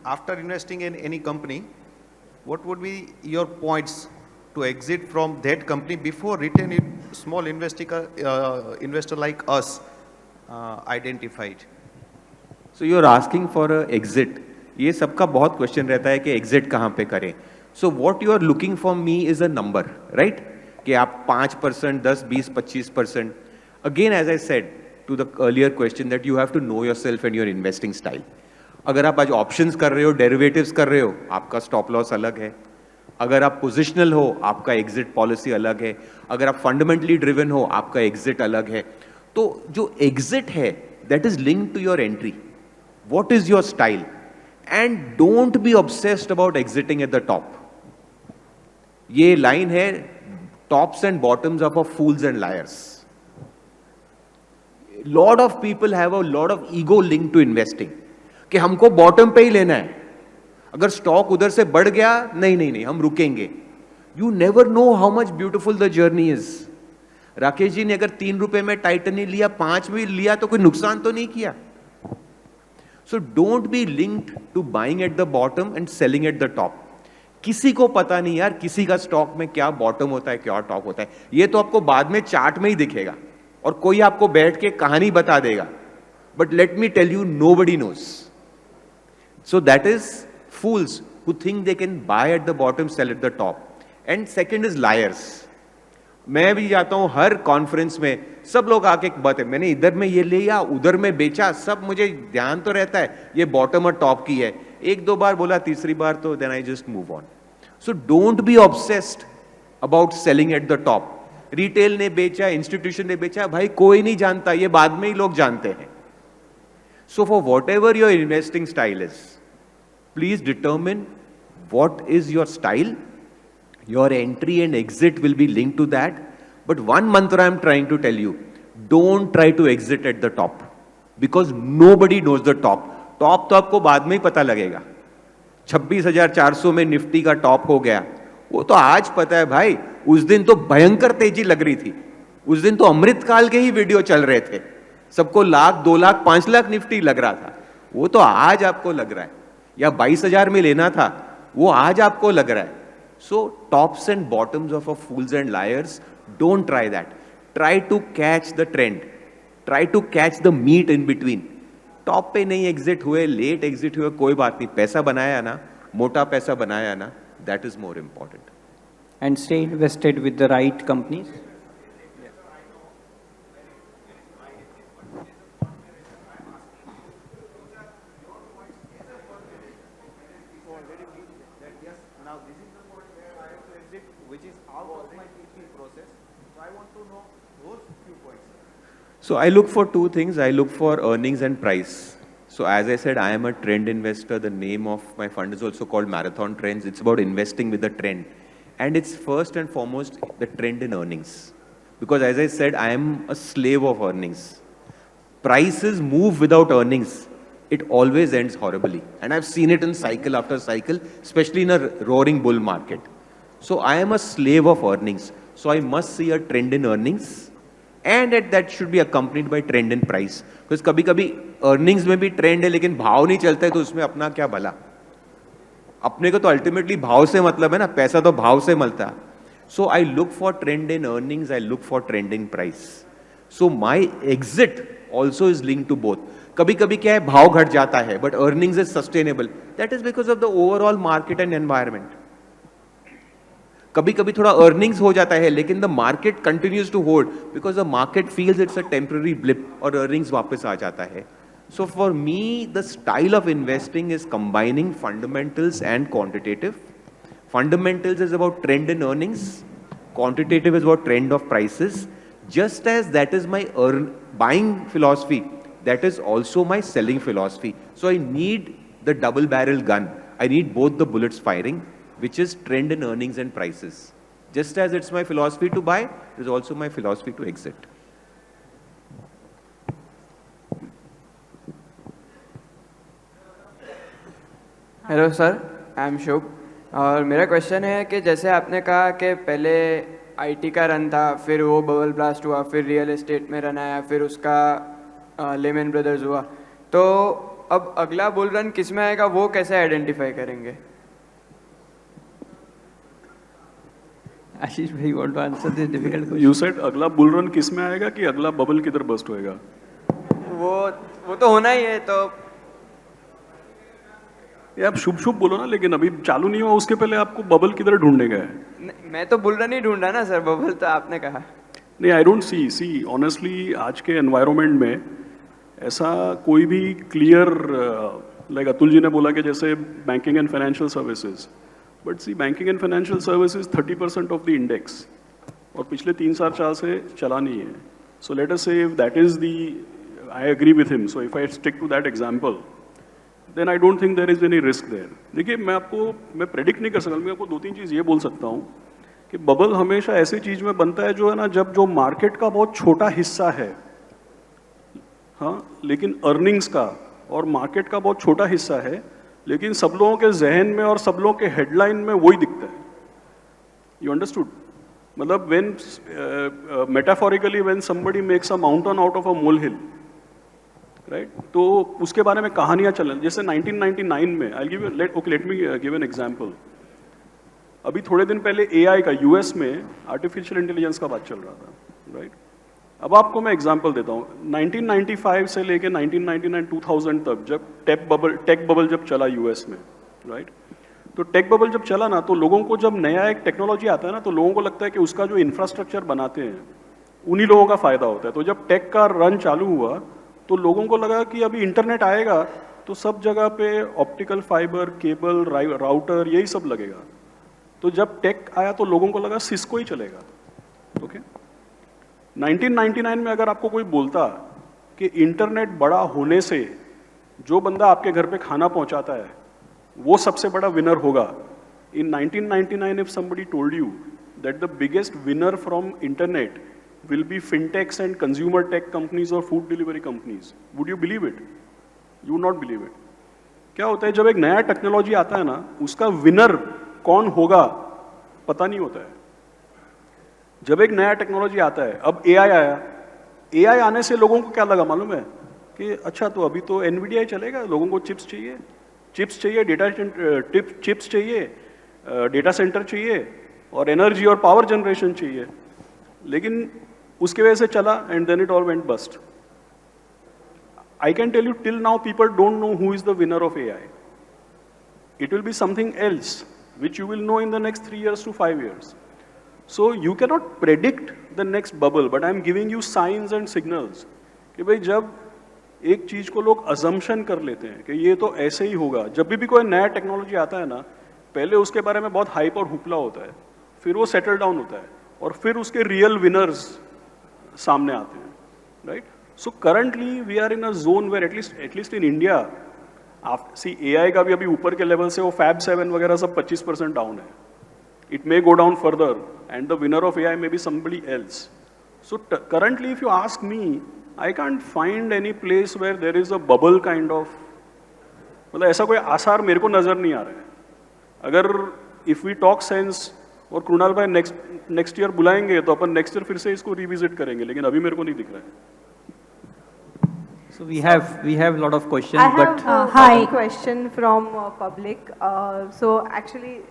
after investing in any company, what would be your points to exit from that company before retaining small investor like us identified? So you're asking for a exit. ये सबका बहुत question रहता है कि exit कहाँ पे करें. So what you are looking for me is a number, right? कि आप 5%, 10, 20, 25%. Again, as I said to the earlier question, that you have to know yourself and your investing style. अगर आप आज ऑप्शंस कर रहे हो, डेरिवेटिव्स कर रहे हो, आपका स्टॉप लॉस अलग है. अगर आप पोजिशनल हो, आपका एग्जिट पॉलिसी अलग है. अगर आप फंडामेंटली ड्रिवन हो, आपका एग्जिट अलग है. तो जो एग्जिट है, that is linked to your entry. What is your style? And don't be obsessed about exiting at the top. ये लाइन है, tops and bottoms are for fools and liars. Lot of people have a lot of ego linked to investing. कि हमको bottom पे ही लेना है. अगर stock उधर से बढ़ गया, नहीं, हम रुकेंगे. You never know how much beautiful the journey is. Rakesh ji ने अगर 3 रुपए में टाइटनी लिया, 5 में लिया, तो कोई नुकसान तो नहीं किया. So don't be linked to buying at the bottom and selling at the top. किसी को पता नहीं यार, किसी का स्टॉक में क्या बॉटम होता है, क्या टॉप होता है. ये तो आपको बाद में चार्ट में ही दिखेगा और कोई आपको बैठ के कहानी बता देगा. But let me tell you, nobody knows. So that is fools who think they can buy at the bottom, sell at the top. And second is liars. मैं भी जाता हूं हर कॉन्फ्रेंस में, सब लोग आके बात है, मैंने इधर में ये लिया, उधर में बेचा, सब मुझे ध्यान तो रहता है ये बॉटम और टॉप की है. 1-2 बार बोला, तीसरी बार तो then I just move on. So don't be obsessed about selling at the top. Retail ने बेचा, इंस्टीट्यूशन ने बेचा, भाई कोई नहीं जानता, ये बाद में ही लोग जानते हैं. So for what ever your investing style is, please determine what is your style. Your entry and exit will be linked to that. But one mantra I'm trying to tell you, don't try to exit at the top. Because nobody knows the top. Top तो आपको बाद में ही पता लगेगा. 26,400 में Nifty का top हो गया, वो तो आज पता है भाई. उस दिन तो भयंकर तेजी लग रही थी. उस दिन तो अमृत काल के ही वीडियो चल रहे थे. सबको 1 लाख, 2 लाख, 5 लाख निफ्टी लग रहा था. वो तो आज आपको लग रहा है. या 22,000 में लेना था, वो आज आपको लग रहा है. So tops and bottoms of a fools and liars, don't try that. Try to catch the trend. Try to catch the meat in between. Top पे नहीं एग्जिट हुए, लेट एग्जिट हुए, कोई बात नहीं. पैसा बनाया ना, मोटा पैसा बनाया ना, that is more important. And stay invested with the right companies. So I look for 2 things. I look for earnings and price. So as I said, I am a trend investor. The name of my fund is also called Marathon Trends. It's about investing with the trend. And it's first and foremost the trend in earnings. Because as I said, I am a slave of earnings. Prices move without earnings. It always ends horribly. And I've seen it in cycle after cycle, especially in a roaring bull market. So I am a slave of earnings. So I must see a trend in earnings. And that should be accompanied by trend in price. Because कभी-कभी earnings में भी trend है, लेकिन भाव नहीं चलता है, तो उसमें अपना क्या भला. अपने को तो ultimately भाव से मतलब है ना, पैसा तो भाव से मिलता है. So I look for trend in earnings, I look for trend in price. So my exit also is linked to both. कभी कभी क्या है भाव घट जाता है but earnings is sustainable. That is because of the overall market and environment. कभी कभी थोड़ा earnings हो जाता है लेकिन the market continues to hold because the market feels it's a temporary blip और earnings वापस आ जाता है. So for me, the style of investing is combining fundamentals and quantitative. Fundamentals is about trend in earnings. Quantitative is about trend of prices. Just as that is my buying philosophy, that is also my selling philosophy. So I need the double barrel gun. I need both the bullets firing, which is trend in earnings and prices. Just as it's my philosophy to buy, it is also my philosophy to exit. Hello sir, I am Shubh और मेरा question है कि जैसे आपने कहा कि पहले IT का रन था, फिर वो बबल ब्लास्ट हुआ, फिर रियल एस्टेट में रन आया, फिर उसका लेमन ब्रदर्स हुआ, तो अब अगला बुल रन किस में आएगा वो कैसे आइडेंटिफाई करेंगे? आशीष भाई, want to answer this difficult question? You said अगला बुल रन किस में आएगा कि अगला बबल किधर बस्ट होएगा? वो तो होना ही है, तो ये आप शुभ शुभ बोलो ना, लेकिन अभी चालू नहीं हुआ, उसके पहले आपको बबल किधर ढूंढने का है? मैं तो बुल रन ही ढूंढा ना सर, बबल तो आपने कहा. नहीं, आई डोंट सी ऑनेस्टली आज के एनवायरनमेंट में ऐसा कोई भी क्लियर, लाइक अतुल जी ने बोला कि जैसे banking and financial services, but see banking and financial services 30% of the index और पिछले 3-4 से चला नहीं है. सो let us say if that is the, I agree with him, so if I stick to that example then I don't think there is any risk there. देखिए, मैं predict नहीं कर सकता, मैं आपको 2-3 चीज़ ये बोल सकता हूँ कि बबल हमेशा ऐसी चीज़ में बनता है जो है ना, जब जो मार्केट का बहुत छोटा हिस्सा है, हाँ, लेकिन अर्निंग्स का और मार्केट का बहुत छोटा हिस्सा है, लेकिन सब लोगों के जहन में और सब लोगों के हेडलाइन में वही दिखता है. You understood? मतलब when metaphorically when somebody makes a mountain out of a molehill, right, तो उसके बारे में कहानियां चलन. जैसे 1999 में, I give let me give an example. अभी थोड़े दिन पहले एआई का यूएस में आर्टिफिशियल इंटेलिजेंस का बात चल रहा था, राइट. अब आपको मैं एग्जांपल देता हूँ. 1995 से लेके 1999-2000 तक जब टेक बबल जब चला यूएस में, राइट, तो टेक बबल जब चला ना, तो लोगों को जब नया एक टेक्नोलॉजी आता है ना, तो लोगों को लगता है कि उसका जो इंफ्रास्ट्रक्चर बनाते हैं उन्हीं लोगों का फायदा होता है. तो जब टेक का रन चालू हुआ तो लोगों को लगा कि अभी इंटरनेट आएगा तो सब जगह पे ऑप्टिकल फाइबर, केबल, राउटर, यही सब लगेगा. तो जब टेक आया तो लोगों को लगा सिस्को ही चलेगा. ओके, 1999 में अगर आपको कोई बोलता कि इंटरनेट बड़ा होने से जो बंदा आपके घर पे खाना पहुंचाता है वो सबसे बड़ा विनर होगा, इन 1999 if somebody told you that the biggest winner from internet will be fintechs and consumer tech companies or food delivery companies, would you believe it? You would not believe it. क्या होता है जब एक नया technology आता है ना, उसका विनर कौन होगा पता नहीं होता है. जब एक नया टेक्नोलॉजी आता है, अब एआई आया, एआई आने से लोगों को क्या लगा मालूम है कि अच्छा तो अभी तो एनवीडिया ही चलेगा, लोगों को चिप्स चाहिए, डेटा चिप्स चाहिए, डेटा सेंटर चाहिए और एनर्जी और पावर जनरेशन चाहिए. लेकिन उसके वजह से चला and then it all went bust. I can tell you till now people don't know who is the winner of AI. It will be something else which you will know in the next 3 years to 5 years. So you cannot predict the next bubble, but I am giving you signs and signals कि भाई जब एक चीज को लोग assumption कर लेते हैं कि ये तो ऐसे ही होगा. जब भी कोई नया टेक्नोलॉजी आता है ना, पहले उसके बारे में बहुत हाइप और हुपला होता है, फिर वो सेटल डाउन होता है और फिर उसके रियल विनर्स सामने आते हैं, right. So currently we are in a zone where at least in India, see AI का भी अभी ऊपर के लेवल से वो Fab 7 वगैरह सब 25% डाउन है. It may go down further and the winner of AI may be somebody else. So currently if you ask me, I can't find any place where there is a bubble kind of, मतलब ऐसा कोई आसार मेरे को नजर नहीं आ रहा है. अगर if we talk sense और कृणाल भाई नेक्स्ट ईयर बुलाएंगे तो अपन नेक्स्ट ईयर फिर से इसको रिविजिट करेंगे, लेकिन अभी मेरे को नहीं दिख रहा है. So we have a lot of questions, I have but one question from public. So actually,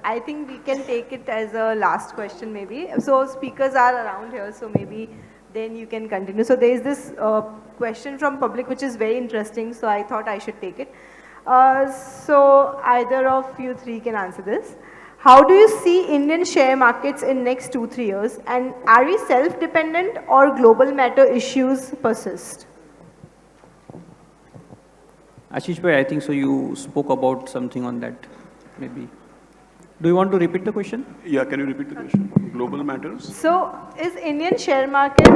I think we can take it as a last question maybe. So speakers are around here, so maybe then you can continue. So there is this question from public which is very interesting, so I thought I should take it. So either of you three can answer this. How do you see Indian share markets in next 2-3 years? And are we self-dependent or global matter issues persist? Ashish bhai, I think so you spoke about something on that, maybe. Do you want to repeat the question? Yeah, can you repeat the question? Global matters? So is Indian share market,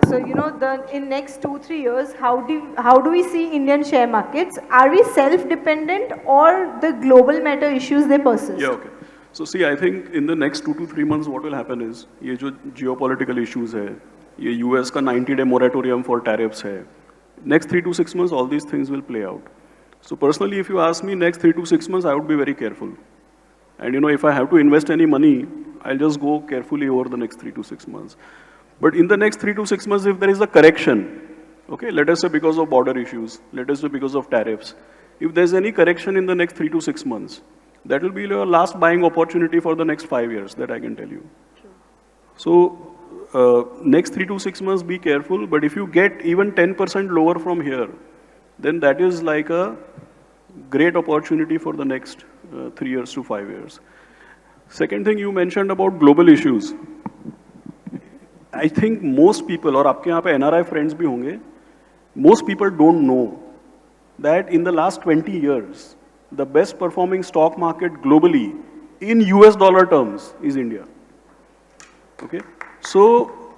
so you know, in next 2-3 years, how do we see Indian share markets? Are we self-dependent or the global matter issues they persist? Yeah, okay. So see, I think in the next 2 to 3 months, what will happen is, ये जो geopolitical issues है, ये US का 90-day moratorium for tariffs है, next 3 to 6 months, all these things will play out. So personally, if you ask me, next 3 to 6 months, I would be very careful. And you know, if I have to invest any money, I'll just go carefully over the next 3 to 6 months. But in the next 3 to 6 months, if there is a correction, okay, let us say because of border issues, let us say because of tariffs, if there's any correction in the next 3 to 6 months, that will be your last buying opportunity for the next 5 years, that I can tell you. True. So, next 3 to 6 months, be careful, but if you get even 10% lower from here, then that is like a great opportunity for the next 3 years to 5 years. Second thing you mentioned about global issues. I think most people, और आपके यहाँ पे NRI friends भी होंगे, most people don't know that in the last 20 years, the best performing stock market globally in US dollar terms is India. Okay? So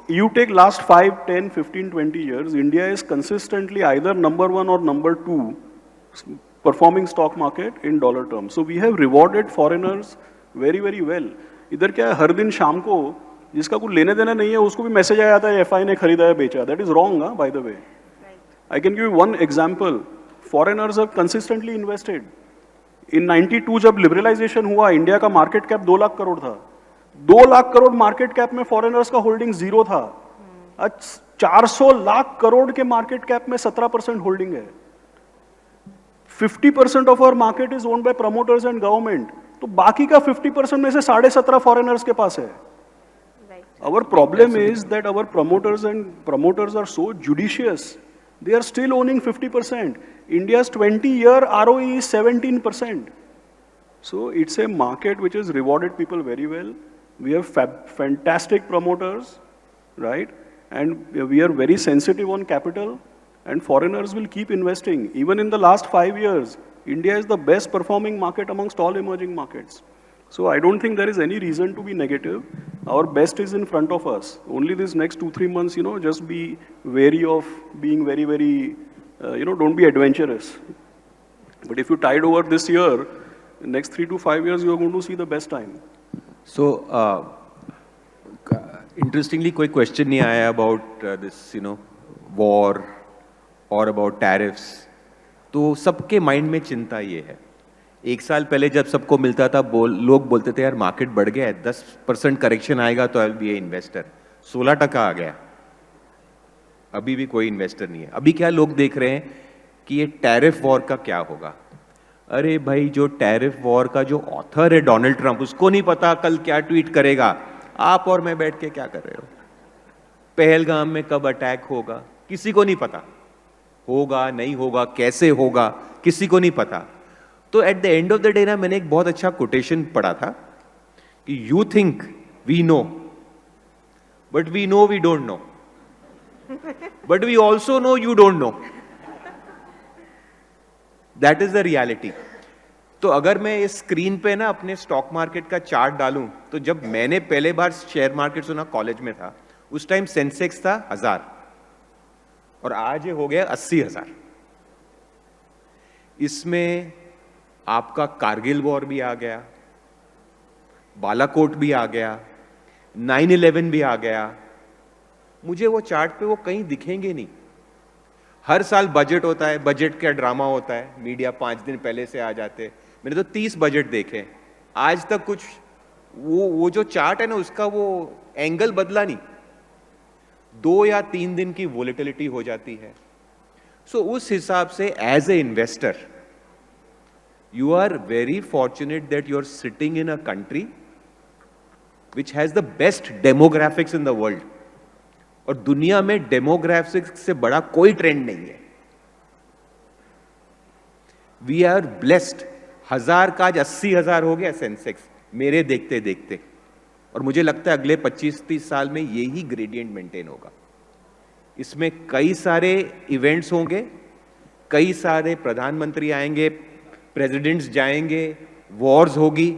you take last 5, 10, 15, 20 years, India is consistently either number 1 or number 2 performing stock market in dollar terms. So we have rewarded foreigners very, very well. इधर क्या है, हर दिन शाम को जिसका कुछ लेने देना नहीं है उसको भी मैसेज आया था FI ने खरीदा है बेचा. That is wrong, by the way. I can give you one example. Foreigners have consistently invested. In 92 जब लिबरलाइजेशन हुआ, इंडिया का मार्केट कैप 2 लाख करोड़ था. 2 लाख करोड़ मार्केट कैप में फॉरेनर्स का होल्डिंग 0 था. आज 400 लाख करोड़ के मार्केट कैप में 17% होल्डिंग है. 50% of our market is owned by promoters and government. तो बाकी का 50% में से 17.5 फॉरेनर्स के पास है. Our problem is that our promoters are so judicious. They are still owning 50%. India's 20-year ROE is 17%. So it's a market which has rewarded people very well. We have fantastic promoters, right? And we are very sensitive on capital, and foreigners will keep investing. Even in the last 5 years, India is the best performing market amongst all emerging markets. So I don't think there is any reason to be negative. Our best is in front of us. Only these next 2-3 months, just be wary of being very, very, don't be adventurous. But if you tide over this year, next 3 to 5 years, you are going to see the best time. So, interestingly, कोई question नहीं आया about this, war or about tariffs. तो सबके mind में चिंता ये है. एक साल पहले जब सबको मिलता था लोग बोलते थे यार मार्केट बढ़ गया है, 10% करेक्शन आएगा तो I will be a investor. 16% आ गया. अभी भी कोई इन्वेस्टर नहीं है. अभी क्या लोग देख रहे हैं कि ये टैरिफ वॉर का क्या होगा. अरे भाई, जो टैरिफ वॉर का जो ऑथर है डोनाल्ड ट्रंप, उसको नहीं पता कल क्या ट्वीट करेगा. आप और मैं बैठ के क्या कर रहे हो. पहलगाम में कब अटैक होगा किसी को नहीं पता. होगा नहीं होगा कैसे होगा किसी को नहीं पता. तो at the end of the day ना, मैंने एक बहुत अच्छा कोटेशन पढ़ा था कि you think we know but we know we don't know but we also know you don't know. That is the reality. तो अगर मैं इस स्क्रीन पे ना अपने स्टॉक मार्केट का चार्ट डालूं, तो जब मैंने पहले बार शेयर मार्केट सुना कॉलेज में था, उस टाइम सेंसेक्स था 1000 और आज ये हो गया 80,000. इसमें आपका कारगिल वॉर भी आ गया, बालाकोट भी आ गया, 9/11 भी आ गया. मुझे वो चार्ट पे वो कहीं दिखेंगे नहीं. हर साल बजट होता है, बजट का ड्रामा होता है, मीडिया 5 दिन पहले से आ जाते. मैंने तो 30 बजट देखे, आज तक कुछ वो जो चार्ट है ना, उसका वो एंगल बदला नहीं. 2 या 3 दिन की वोलेटिलिटी हो जाती है. So उस हिसाब से as a investor, you are very fortunate that you're sitting in a country which has the best demographics in the world. और दुनिया में demographics से बड़ा कोई ट्रेंड नहीं है. We are blessed. 1000 का आज 80,000 हो गया सेंसेक्स मेरे देखते देखते, और मुझे लगता है अगले 25-30 साल में यही ग्रेडियंट मेंटेन होगा. इसमें कई सारे इवेंट्स होंगे, कई सारे प्रधानमंत्री आएंगे, प्रेसिडेंट्स जाएंगे, वॉर्स होगी,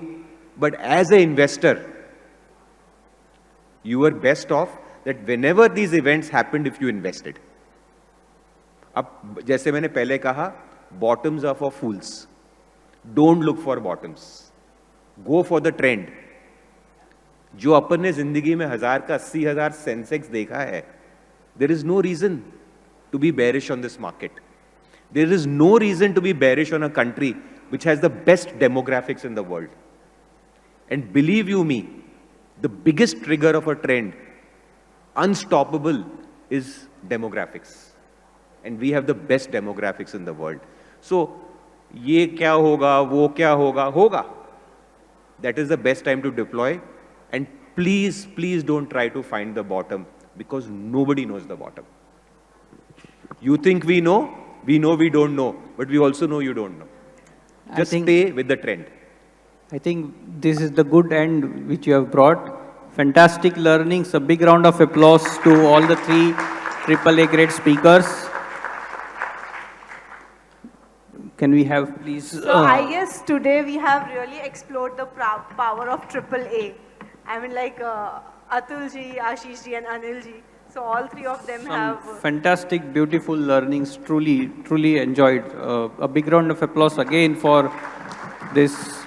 but as a investor you are best off that whenever these events happened if you invested. अब जैसे मैंने पहले कहा, bottoms are for fools. Don't look for bottoms. Go for the trend. जो अपन ने जिंदगी में 1000 का 80,000 सेंसेक्स देखा है, there is no reason to be bearish on this market. There is no reason to be bearish on a country which has the best demographics in the world. And believe you me, the biggest trigger of a trend, unstoppable, is demographics. And we have the best demographics in the world. So, ये क्या होगा, वो क्या होगा, होगा. That is the best time to deploy. And please, please don't try to find the bottom, because nobody knows the bottom. You think we know we don't know, but we also know you don't know. Just stay with the trend. I think this is the good end which you have brought. Fantastic learnings. A big round of applause to all the 3 AAA grade speakers. Can we have, please? So I guess today we have really explored the power of AAA. I mean, like Atul ji, Aashish ji, and Anil ji. So all 3 of them have fantastic, beautiful learnings. Truly, truly enjoyed. A big round of applause again for this